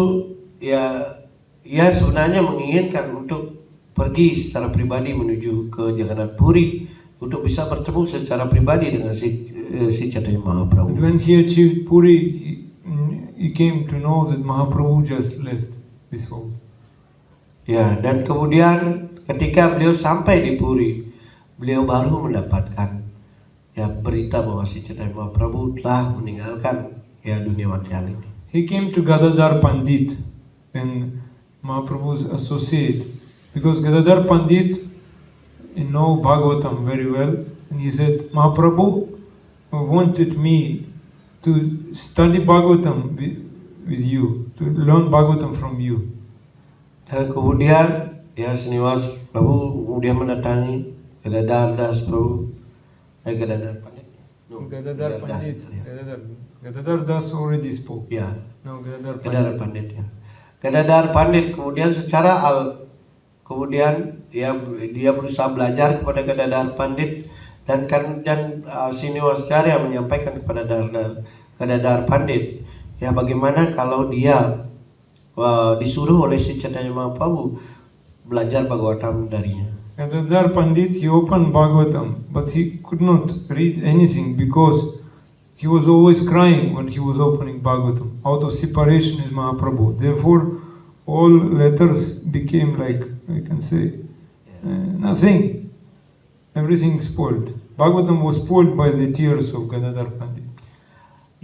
ya ia sebenarnya menginginkan untuk pergi secara pribadi menuju ke Jagannath Puri untuk bisa bertemu secara pribadi dengan si Chaitanya Mahaprabhu. And when he achieved Puri, he came to know that Mahaprabhu just left this world. Ya, dan kemudian ketika beliau sampai di Puri, beliau baru mendapatkan ya berita bahwa si Chaitanya Mahaprabhu telah meninggalkan ya dunia material ini. He came to Gadadhar Pandit and Mahaprabhu's associate, because Gadadhar Pandit know Bhagavatam very well, and he said, Mahaprabhu wanted me to study Bhagavatam with you, to learn Bhagavatam from you. Dan kemudian ya Srinivas Prabhu kemudian mendatangi Gadadhar Das Prabhu, Gadadhar Pandit. No, Gadadhar Pandit, ya. Gadadhar Das already spoke. Ya, No, Gadadhar Gadadhar Pandit. Pandit ya. Gadadhar Pandit kemudian kemudian dia berusaha belajar kepada Gadadhar Pandit dan Srinivasacharya menyampaikan kepada Gadadhar Pandit ya bagaimana kalau dia disuruh oleh si Chaitanya Mahaprabhu belajar Bhagavatam darinya. Gadadhar Pandit, he opened Bhagavatam, but he could not read anything because he was always crying when he was opening Bhagavatam, out of separation with Mahaprabhu. Therefore, all letters became like, we can say, nothing. Everything spoiled. Bhagavatam was spoiled by the tears of Gadadhar Pandit.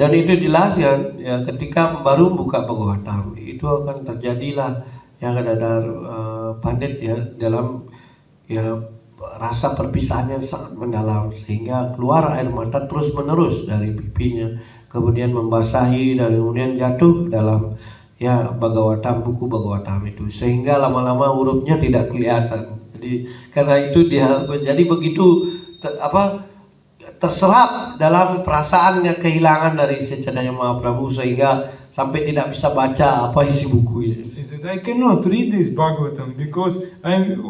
Dan itu jelas ya ketika baru buka Bhagavatam, itu akan terjadilah ya Gadadhar Pandit ya dalam ya rasa perpisahan yang sangat mendalam sehingga keluar air mata terus menerus dari pipinya, kemudian membasahi dan kemudian jatuh dalam ya Bhagavatam, buku Bhagavatam itu, sehingga lama-lama hurufnya tidak kelihatan. Jadi karena itu dia menjadi begitu terserap dalam perasaannya kehilangan dari si Chaitanya Mahaprabhu sehingga sampai tidak bisa baca apa isi buku ini. He said, I cannot read this Bhagavatam because I'm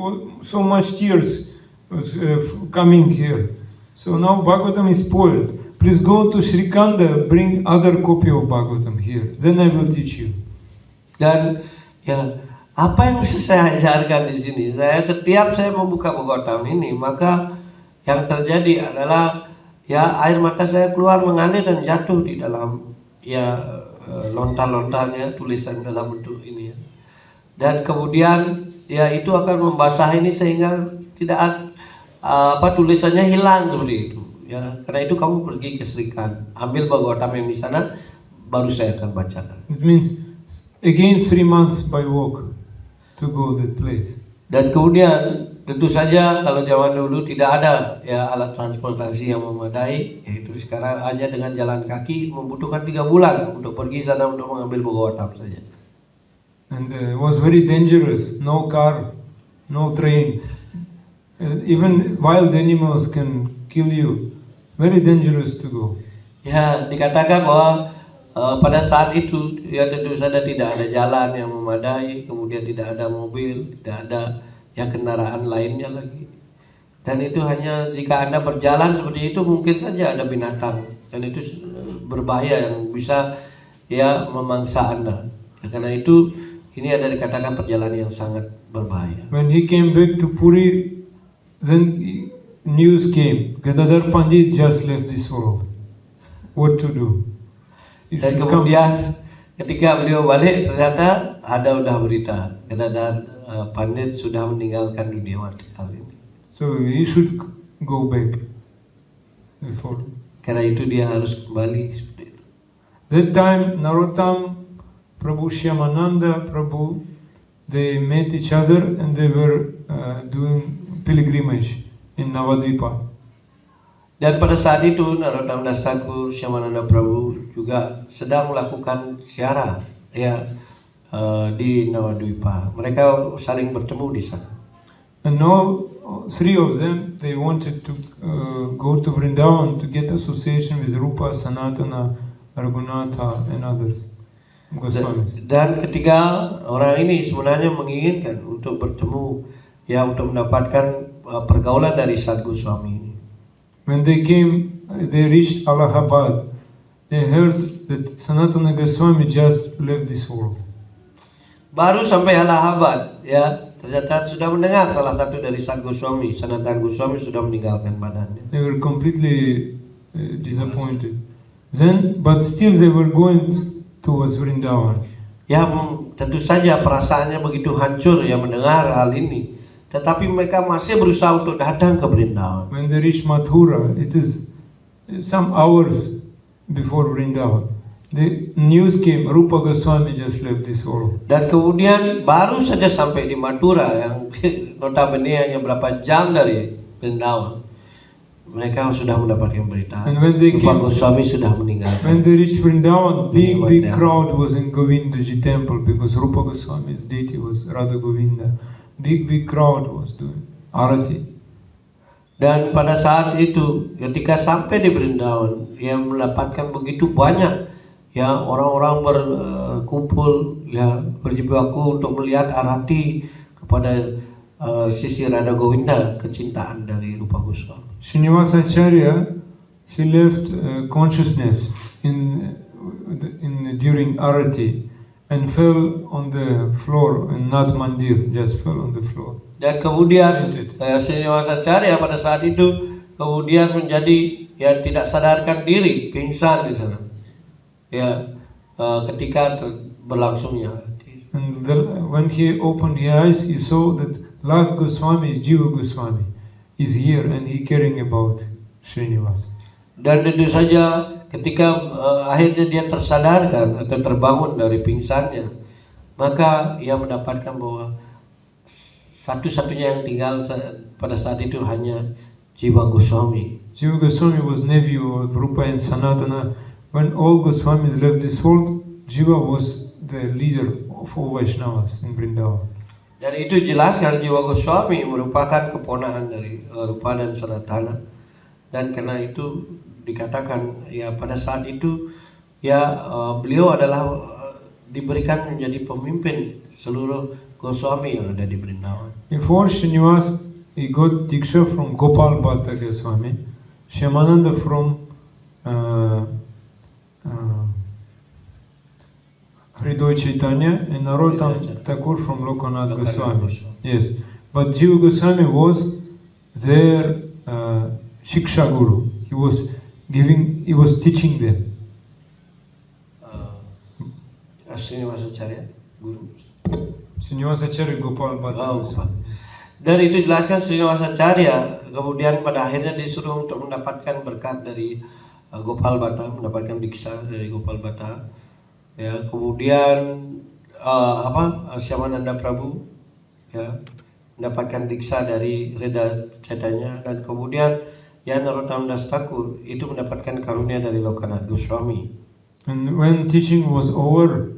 so much tears was coming here. So now Bhagavatam is spoiled. Please go to Srikanda, bring other copy of Bhagavatam here. Then I will teach you. Dan ya apa yang bisa saya ajarkan di sini? Setiap saya membuka Bhagavatam ini, maka yang terjadi adalah ya air mata saya keluar mengalir dan jatuh di dalam ya lontar-lontarnya tulisan dalam bentuk ini ya. Dan kemudian ya itu akan membasah ini sehingga tidak tulisannya hilang seperti itu ya. Karena itu kamu pergi ke Srikanda, ambil Bhagavatam yang di sana, baru saya akan bacakan. It means again 3 months by walk to go that place. Dan kemudian tentu saja kalau zaman dulu tidak ada ya alat transportasi yang memadai, yaitu sekarang hanya dengan jalan kaki membutuhkan 3 bulan untuk pergi sana untuk mengambil Bhagavatam saja. And it was very dangerous. No car, no train. Even wild animals can kill you. Very dangerous to go. Ya, dikatakan bahwa pada saat itu ya tentu saja tidak ada jalan yang memadai, kemudian tidak ada mobil, tidak ada ya kendaraan lainnya lagi. Dan itu hanya jika Anda berjalan seperti itu mungkin saja ada binatang dan itu berbahaya yang bisa ya memangsa Anda. Ya, karena itu ini ada dikatakan perjalanan yang sangat berbahaya. When he came back to Puri, then news came. Gadadhar Pandit just left this world. What to do? Dan kemudian ketika beliau balik ternyata ada udah berita Gadadhar Pandit sudah meninggalkan dunia material ini. So he should go back before. Karena itu dia harus kembali seperti itu. That time Narottam, Prabhu Shyamananda, Prabhu, they met each other and they were doing pilgrimage in Navadvipa. Dan pada saat itu Narottam Das Thakur, Shyamananda Prabhu juga sedang melakukan ziarah ya di Navadvipa. Mereka saling bertemu di sana. And now 3 of them, they wanted to go to Vrindavan to get association with Rupa, Sanatana, Raghunatha and others. Goswamis. Dan ketiga orang ini sebenarnya menginginkan untuk bertemu ya untuk mendapatkan pergaulan dari Sadhu Goswami ini. When they came, they reached Allahabad. They heard that Sanatana Goswami just left this world. Baru sampai Allahabad ya, ternyata sudah mendengar salah satu dari Sat Goswami, Sanatan Goswami sudah meninggalkan badannya. They were completely disappointed. Then, but still they were going towards Vrindavan. Ya, tentu saja perasaannya begitu hancur ya mendengar hal ini. Tetapi mereka masih berusaha untuk datang ke Vrindavan. When they reached Mathura, it is some hours before Vrindavan. The news came, Rupa Goswami just left this world. Dan kemudian baru saja sampai di Mathura yang notabene hanya berapa jam dari Vrindavan. Mereka sudah mendapatkan berita And when they Rupa came- Goswami sudah meninggal. When they reached Vrindavan, big Yeah. crowd was in Govindaji temple because Rupa Goswami's deity was Radha Govinda. Big crowd was doing arati. Dan pada saat itu ketika sampai di Vrindavan, ia mendapatkan begitu banyak ya orang-orang berkumpul ya berjibaku untuk melihat arati kepada sisi Radha Govinda, kecintaan dari Rupa Goswami. Srinivasa Acharya, he left consciousness during arati and fell on the floor in Nath Mandir, just fell on the floor. Dan kemudian Srinivasa Acharya pada saat itu kemudian menjadi ya tidak sadarkan diri, pingsan di sana. Ya ketika berlangsungnya. And when he opened his eyes, he saw that last Goswami is Jiva Goswami, is here and he caring about Srinivasa. Dan tentu saja ketika akhirnya dia tersadarkan atau terbangun dari pingsannya, maka ia mendapatkan bahwa satu-satunya yang tinggal pada saat itu hanya Jiva Goswami. Jiva Goswami was nephew of Rupa and Sanatana. When all Goswamis left this world, Jiva was the leader of all Vaishnavas in Vrindavan. Dan itu jelaskan Jiva Goswami merupakan keponakan dari Rupa dan Sanatana. Dan karena itu dikatakan ya pada saat itu ya beliau adalah diberikan menjadi pemimpin seluruh Goswami yang ada di Vrindavan. Before Srinivas, he got Diksha from Gopal Bhatta Goswami, Shyamananda from Hridoy Chaitanya, and Narottam Thakur from Lokanath Goswami. Yes, but Jiva Goswami was their Shiksha Guru. He was teaching them. Srinivasa Acharya guru. Srinivasa Acharya Gopal Bhatta Goswami. Dan itu jelaskan Srinivasa Acharya kemudian pada akhirnya disuruh untuk mendapatkan berkat dari Gopal Bhatta, mendapatkan diksa dari Gopal Bhatta. Ya, kemudian Shyamananda Prabhu ya mendapatkan diksa dari Reda Chaitanya, dan kemudian ya Narottam Das Thakur itu mendapatkan karunia dari Lokanath Goswami. And when teaching was over,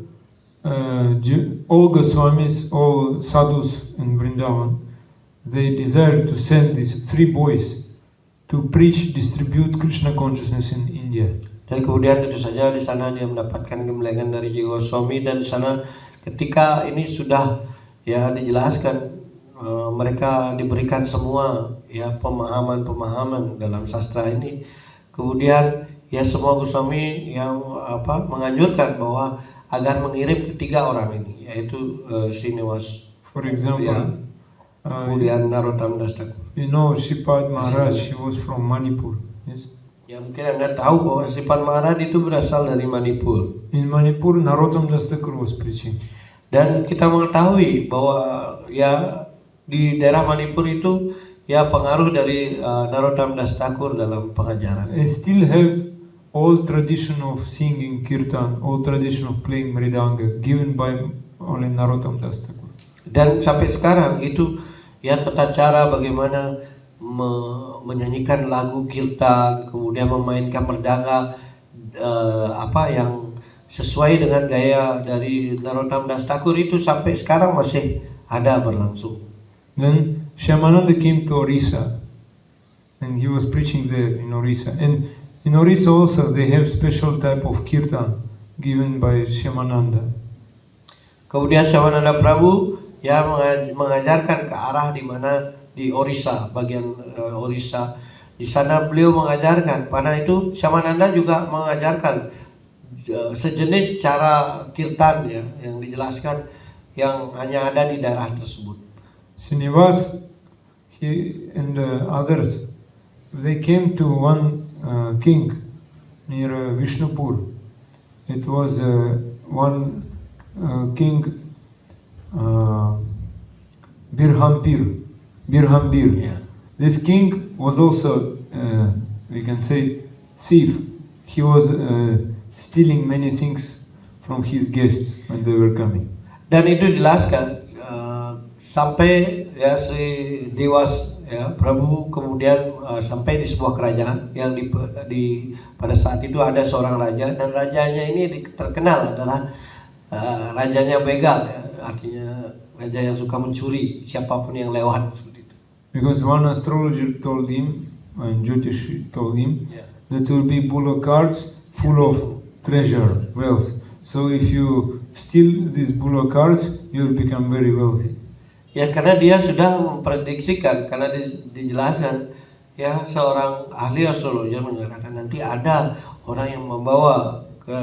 all Goswamis, all sadhus in Vrindavan, they desired to send these 3 boys to preach, distribute Krishna consciousness in India. Dan kemudian tentu saja di sana dia mendapatkan gemlengan dari Jiva Goswami, dan di sana ketika ini sudah ya dijelaskan mereka diberikan semua ya pemahaman dalam sastra ini. Kemudian ya semua Goswami yang menganjurkan bahwa agar mengirim ketiga orang ini, yaitu Srinivas. For example, kemudian Narottam Das Thakur. you know Shripad Maharaj, he was from Manipur. Yes. Ya mungkin Anda tahu bahwa Shripad Maharaj itu berasal dari Manipur. In Manipur, Narottam Das Thakur was preaching. Dan kita mengetahui bahwa ya di daerah Manipur itu ya pengaruh dari Narottam Das Thakur dalam pengajaran. They still have all tradition of singing kirtan, all tradition of playing mridanga given by only Narottam Das Thakur. Dan sampai sekarang itu ya tata cara bagaimana menyanyikan lagu kirtan, kemudian memainkan merdanga yang sesuai dengan gaya dari Narottam Das Thakur itu sampai sekarang masih ada berlangsung. Then Shyamananda came to Orissa and he was preaching there in Orissa. And in Orissa also they have special type of kirtan given by Shyamananda. Kemudian Shyamananda Prabhu ya mengajarkan ke arah di mana di Orissa, bagian Orissa. Di sana beliau mengajarkan, pada itu Shyamananda juga mengajarkan sejenis cara kirtan ya yang dijelaskan yang hanya ada di daerah tersebut. Srinivas, he and others, they came to one king near Vishnupur. It was one king, Birhambir. Yeah. This king was also, we can say, thief. He was stealing many things from his guests when they were coming. Dan itu jelaskan sampai ya Sri Dewas ya Prabu kemudian sampai di sebuah kerajaan yang di pada saat itu ada seorang raja dan rajanya ini terkenal adalah rajanya begal ya, artinya raja yang suka mencuri siapapun yang lewat seperti itu. Because one astrologer told him, and Jyotish told him, Yeah. that there will be bullock carts full of treasure, wealth. So if you steal these bullock carts, you will become very wealthy. Ya karena dia sudah memprediksikan, karena dijelaskan ya seorang ahli astrologi mengatakan nanti ada orang yang membawa ke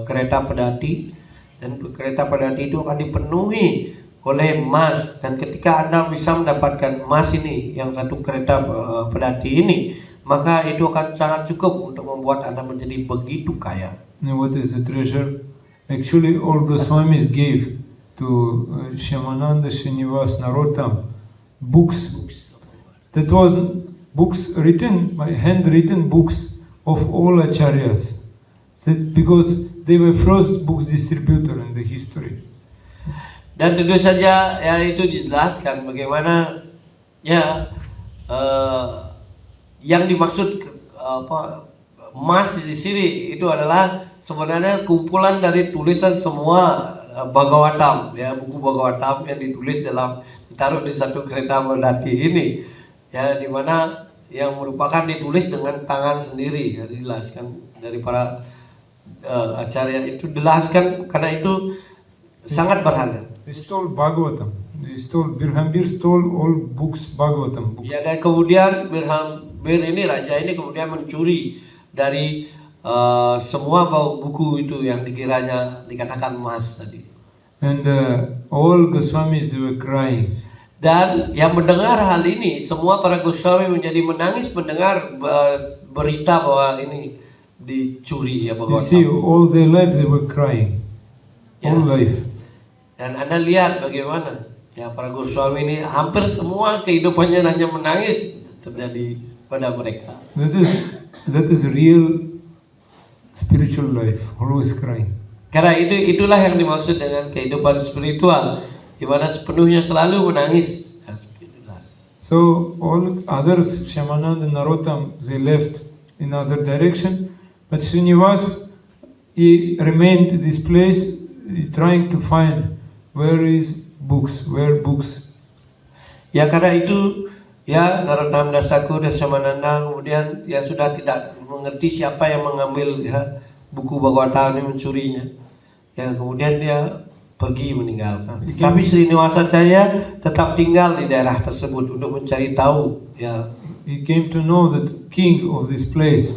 kereta pedati dan kereta pedati itu akan dipenuhi oleh emas dan ketika Anda bisa mendapatkan emas ini yang satu kereta pedati ini maka itu akan sangat cukup untuk membuat Anda menjadi begitu kaya. Now what is the treasure? Actually all Goswamis gave to Shyamananda, Srinivas, Narottam books. That was books written by handwritten books of all acharyas. Because they were first books distributor in the history. Dan tentu saja ya itu dijelaskan bagaimana ya yang dimaksud emas di sini itu adalah sebenarnya kumpulan dari tulisan semua Bhagavatam ya buku Bhagavatam yang ditulis ditaruh di satu kereta pedati ini ya di mana yang merupakan ditulis dengan tangan sendiri ya dijelaskan dari para acarya itu dijelaskan karena itu sangat berharga. They stole Bhagavatam. Birhambir stole all books, Bhagavatam books. Ya dan kemudian Birhambir ini raja ini kemudian mencuri dari semua buku itu yang dikiranya dikatakan emas tadi. And all Goswamis were crying. Dan yang mendengar hal ini, semua para Goswami menjadi menangis mendengar berita bahwa ini dicuri ya You see, Bhagavatam. all their life they were crying. All Ya. life. Dan Anda lihat bagaimana ya para Goswami ini hampir semua kehidupannya hanya menangis terjadi pada mereka. That is real spiritual life. Always crying. Karena itulah yang dimaksud dengan kehidupan spiritual, di mana sepenuhnya selalu menangis. So all others, Shyamananda and Narottam, they left in other direction, but Srinivas, he remained at this place, trying to find where books. Ya karena itu ya Narottam Das Thakur dan Shyamananda kemudian ya sudah tidak mengerti siapa yang mengambil ya buku Bhagavatam ini mencurinya. Ya kemudian dia pergi meninggalkan. Tapi Srinivasacharya tetap tinggal di daerah tersebut untuk mencari tahu. Ya. He came to know that king of this place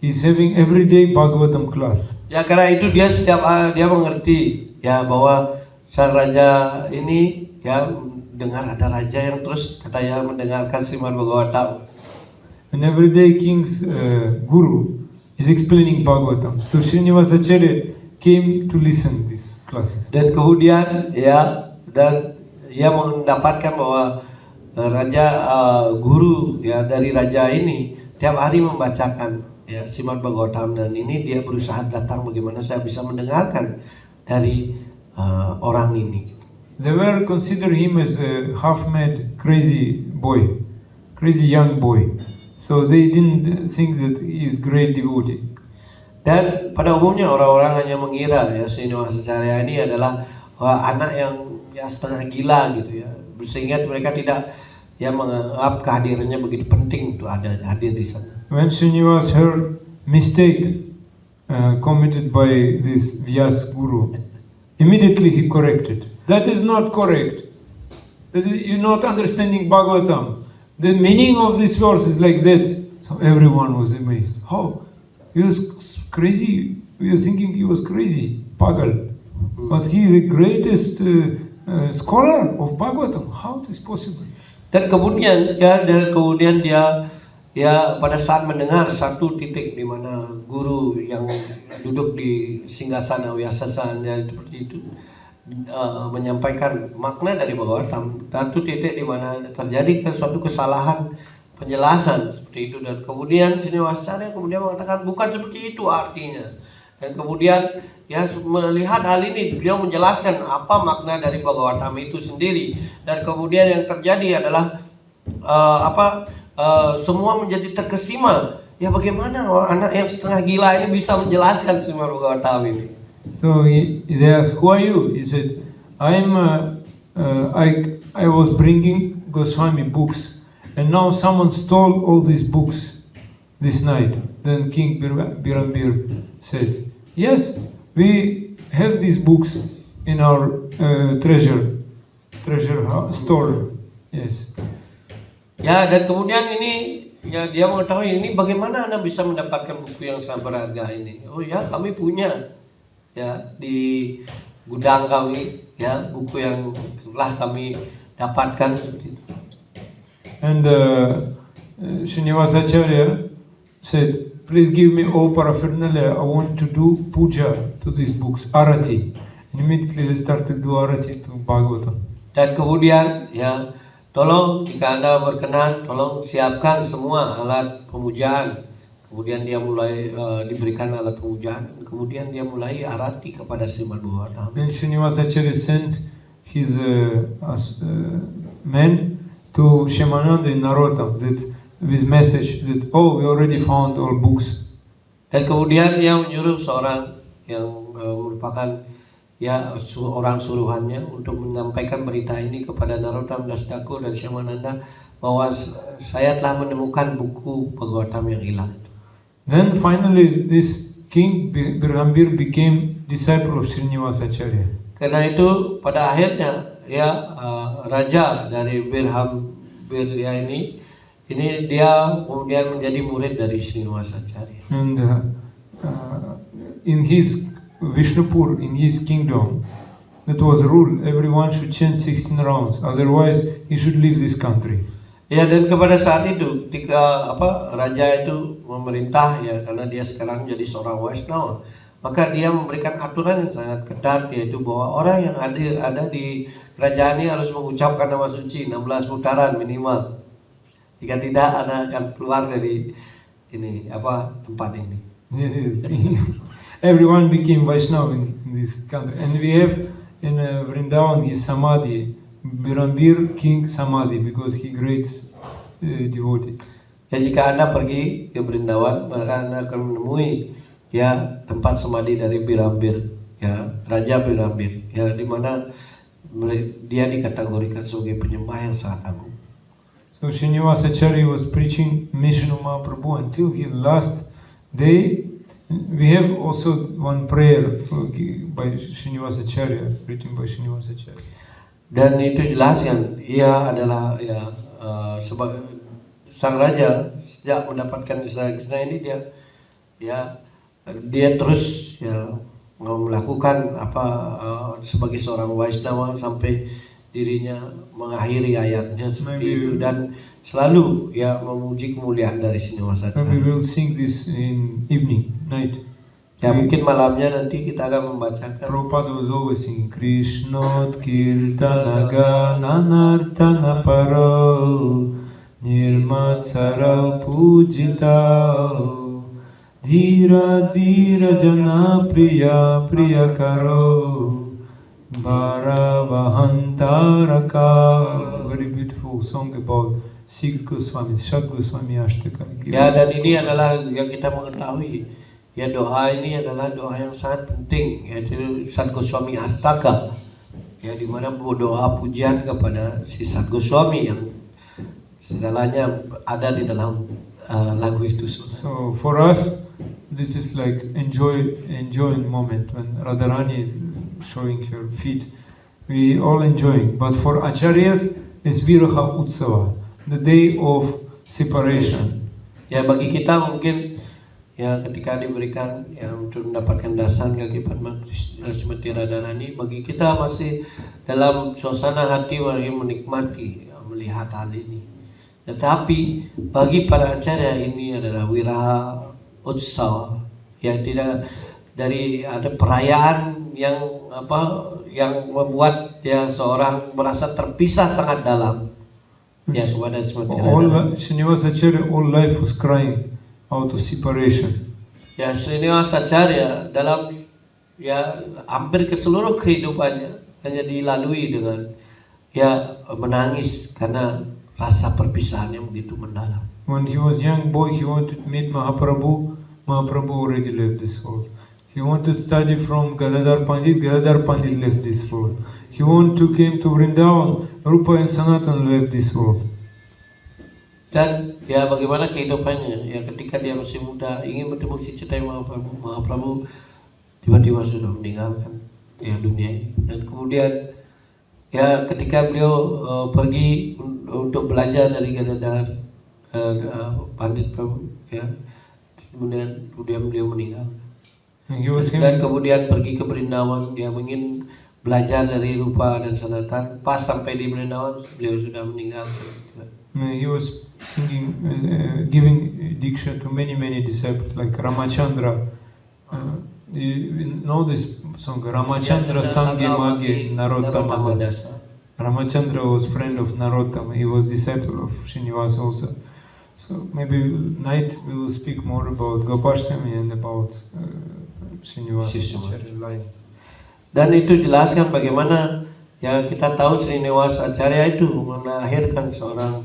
is having everyday Bhagavatam class. Ya karena itu dia dia mengerti ya bahwa sang raja ini ya dengar ada raja yang terus katanya mendengarkan Srimad Bhagavatam. And everyday king's guru is explaining Bhagavatam. So Srinivasacharya came to listen these classes. Dan kemudian ya dan ia mendapatkan bahwa raja guru ya dari raja ini tiap hari membacakan ya Srimad Bhagavatam dan ini dia berusaha datang bagaimana saya bisa mendengarkan dari orang ini. They were consider him as a half-mad, crazy boy, crazy young boy. So they didn't think that he is great devotee. Dan pada umumnya orang-orang hanya mengira ya Srinivasacharya ini adalah anak yang ya setengah gila gitu ya, sehingga mereka tidak ya menganggap kehadirannya begitu penting untuk hadir di sana. When Srinivas heard mistake committed by this Vyas guru, immediately he corrected. That is not correct. You're not understanding Bhagavatam. The meaning of this verse is like that. So everyone was amazed. How? He was crazy. We were thinking he was crazy, pagal. But he is the greatest scholar of Bhagavatam. How it is possible? Dan kemudian dia pada saat mendengar satu titik di mana guru yang duduk di singgasana Vyasasana seperti itu menyampaikan makna dari Bhagavatam, satu titik di mana terjadi suatu kesalahan penjelasan seperti itu, dan kemudian Srinivasacharya kemudian mengatakan bukan seperti itu artinya, dan kemudian ya melihat hal ini beliau menjelaskan apa makna dari Bhagavatam itu sendiri, dan kemudian yang terjadi adalah semua menjadi terkesima. Ya bagaimana anak yang setengah gila ini bisa menjelaskan semua Bhagavatam ini? So they asked, "Who are you?" He said, I was bringing Goswami books, and now someone stole all these books this night." Then King Birambir said, "Yes, we have these books in our treasure store." Yes. Ya, dan kemudian ini ya dia mengetahui ini bagaimana Anda bisa mendapatkan buku yang sangat berharga ini. Oh ya, kami punya ya di gudang kami ya buku yang telah kami dapatkan seperti itu. And Srinivasacharya said, "Please give me all paraphernalia. I want to do puja to these books, arati." And immediately they started to do arati to Bhagavatam. Dan kemudian ya, tolong jika Anda berkenan, tolong siapkan semua alat pemujaan. Kemudian dia mulai diberikan alat pemujaan. Kemudian dia mulai arati kepada Srimad Bhagavatam. Then Srinivasacharya sent his men to Shyamananda in Narottam with message that, "Oh, we already found all books." Dan kemudian dia menyuruh seorang yang merupakan ya orang suruhannya untuk menyampaikan berita ini kepada Narottam Das Thakur dan Shyamananda bahwa saya telah menemukan buku Bhagavatam yang hilang. Then finally this King Birambir became disciple of Srinivasacharya. Karena itu pada akhirnya ya raja dari Birhambir ini dia kemudian menjadi murid dari Srinivasacharya. And in his Vishnupur, in his kingdom, that was rule. Everyone should chant 16 rounds, otherwise he should leave this country. Ya, dan kepada saat itu ketika raja itu memerintah ya, karena dia sekarang jadi seorang Vaishnava, maka dia memberikan aturan yang sangat ketat, yaitu bahwa orang yang ada di kerajaan ini harus mengucapkan nama suci 16 putaran minimal. Jika tidak, Anda akan keluar dari ini tempat ini. Everyone became Vaishnava in this country, and we have in Vrindavan his samadhi, Birambir King Samadhi, because he great devotee. Ya, jika Anda pergi ke Vrindavan, maka Anda akan menemui ya tempat samadhi dari Birambir, ya Raja Birambir, ya di mana dia dikategorikan sebagai penyembah yang sangat agung. So Srinivasacharya was preaching Vishnu Mahaprabhu until his last day. We have also one prayer by Srinivasacharya, written by Srinivasacharya. Dan itu jelas yang ia adalah ya sang raja sejak mendapatkan Krishna ini dia terus ya melakukan sebagai seorang Vaishnava sampai dirinya mengakhiri ayatnya seperti itu, dan selalu ya memuji kemuliaan dari Srinivasacharya. We will sing this in evening, night. Ya mungkin malamnya nanti kita akan membacakan. Prabhupada was always singing Krishna Kirtana Gananartana Paro Nirmatsara Pujita Dhira Dhira Jana Priya Priya Karo Bharavahantaraka. Very beautiful song about six Goswamis, Shat Goswami Ashtaka. Ya, dan ini adalah yang kita mengetahui. Ya, doa ini adalah doa yang sangat penting, yaitu Sat Goswami Astaka, ya di mana doa pujian kepada si Sat Goswami yang segalanya ada di dalam lagu itu. So for us, this is like enjoying moment when Radharani is showing her feet. We all enjoying, but for Acharyas, it's Viraha Utsava, the day of separation. Ya, bagi kita mungkin ya ketika diberikan ya untuk mendapatkan dasan kaki Padma Srimati Radharani, bagi kita masih dalam suasana hati lagi menikmati ya, melihat hal ini. Tetapi bagi para acarya ini adalah wiraha utsawa yang tidak dari ada perayaan yang yang membuat ya seorang merasa terpisah sangat dalam ya kepada Srimati Radharani. Srinivasa Acharya, all life was crying out of separation. Ya Srinivasa Acharya dalam ya hampir ke seluruh kehidupannya hanya dilalui dengan ya menangis karena rasa perpisahan yang begitu mendalam. When he was young boy, he wanted to meet Mahaprabhu. Mahaprabhu already left this world. He wanted to study from Gadadhar Pandit left this world. He wanted to came to Vrindavan, Rupa and Sanatan left this world. Dan ya bagaimana kehidupannya ya ketika dia masih muda ingin bertemu si Chaitanya Mahaprabhu tiba-tiba sudah meninggalkan ya dunia ini. Dan kemudian ya ketika beliau pergi untuk belajar dari Gadadhar Pandit Prabhu ya kemudian beliau meninggal. Dan kemudian pergi ke Vrindavan, dia ingin belajar dari Rupa dan Sanatan. Pas sampai di Vrindavan, beliau sudah meninggal. He was singing, giving diksha to many disciples like Ramachandra. You know this song, Ramachandra Sangye Magye Narottama Dasa. Ramachandra was friend of Narottama. He was disciple of Srinivasa also. So maybe night we will speak more about Gopashtami and about Srinivasa life. Dan itu jelaskan bagaimana ya kita tahu Srinivasa Acharya itu melahirkan seorang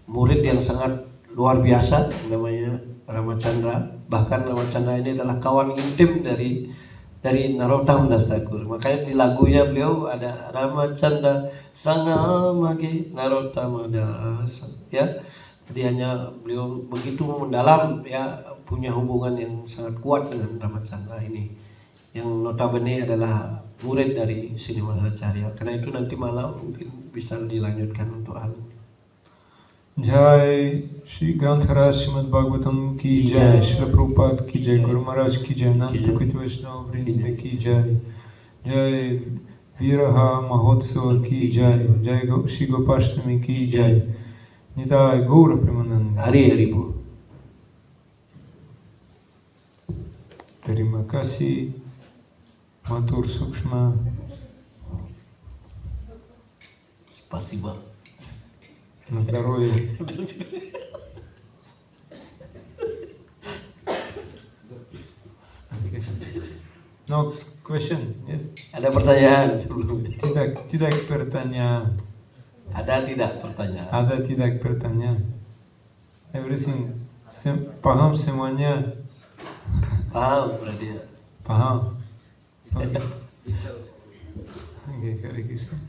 murid yang sangat luar biasa namanya Ramachandra. Bahkan Ramachandra ini adalah kawan intim dari Narottama Das Thakur. Makanya di lagunya beliau ada Ramachandra Sangamage Narottama Das ya. Jadi hanya beliau begitu mendalam ya punya hubungan yang sangat kuat dengan Ramachandra ini yang notabene adalah murid dari Srinivasa Acharya. Karena itu nanti malam mungkin bisa dilanjutkan untuk hal ini. Jai Shri Granthara Srimad Bhagavatam ki jai, Srila Prabhupada ki jai, Guru Maharaj ki jai, Nanda Koti Vaishnava Vrinda ki jai, Jai Viraha Mahotsava ki jai, Jai Shri Gopashtami ki jai, Nitai Gaura Premananda. Hari Bu. Terima kasih Matur Sukshma. Спасибо. На здоровье. Okay. No question, yes? Ada pertanyaan? Tidak pertanyaan. Ada tidak pertanyaan? Ada tidak pertanyaan. Everything paham semuanya. Paham berarti ya? Paham. Okay, Hare Krishna.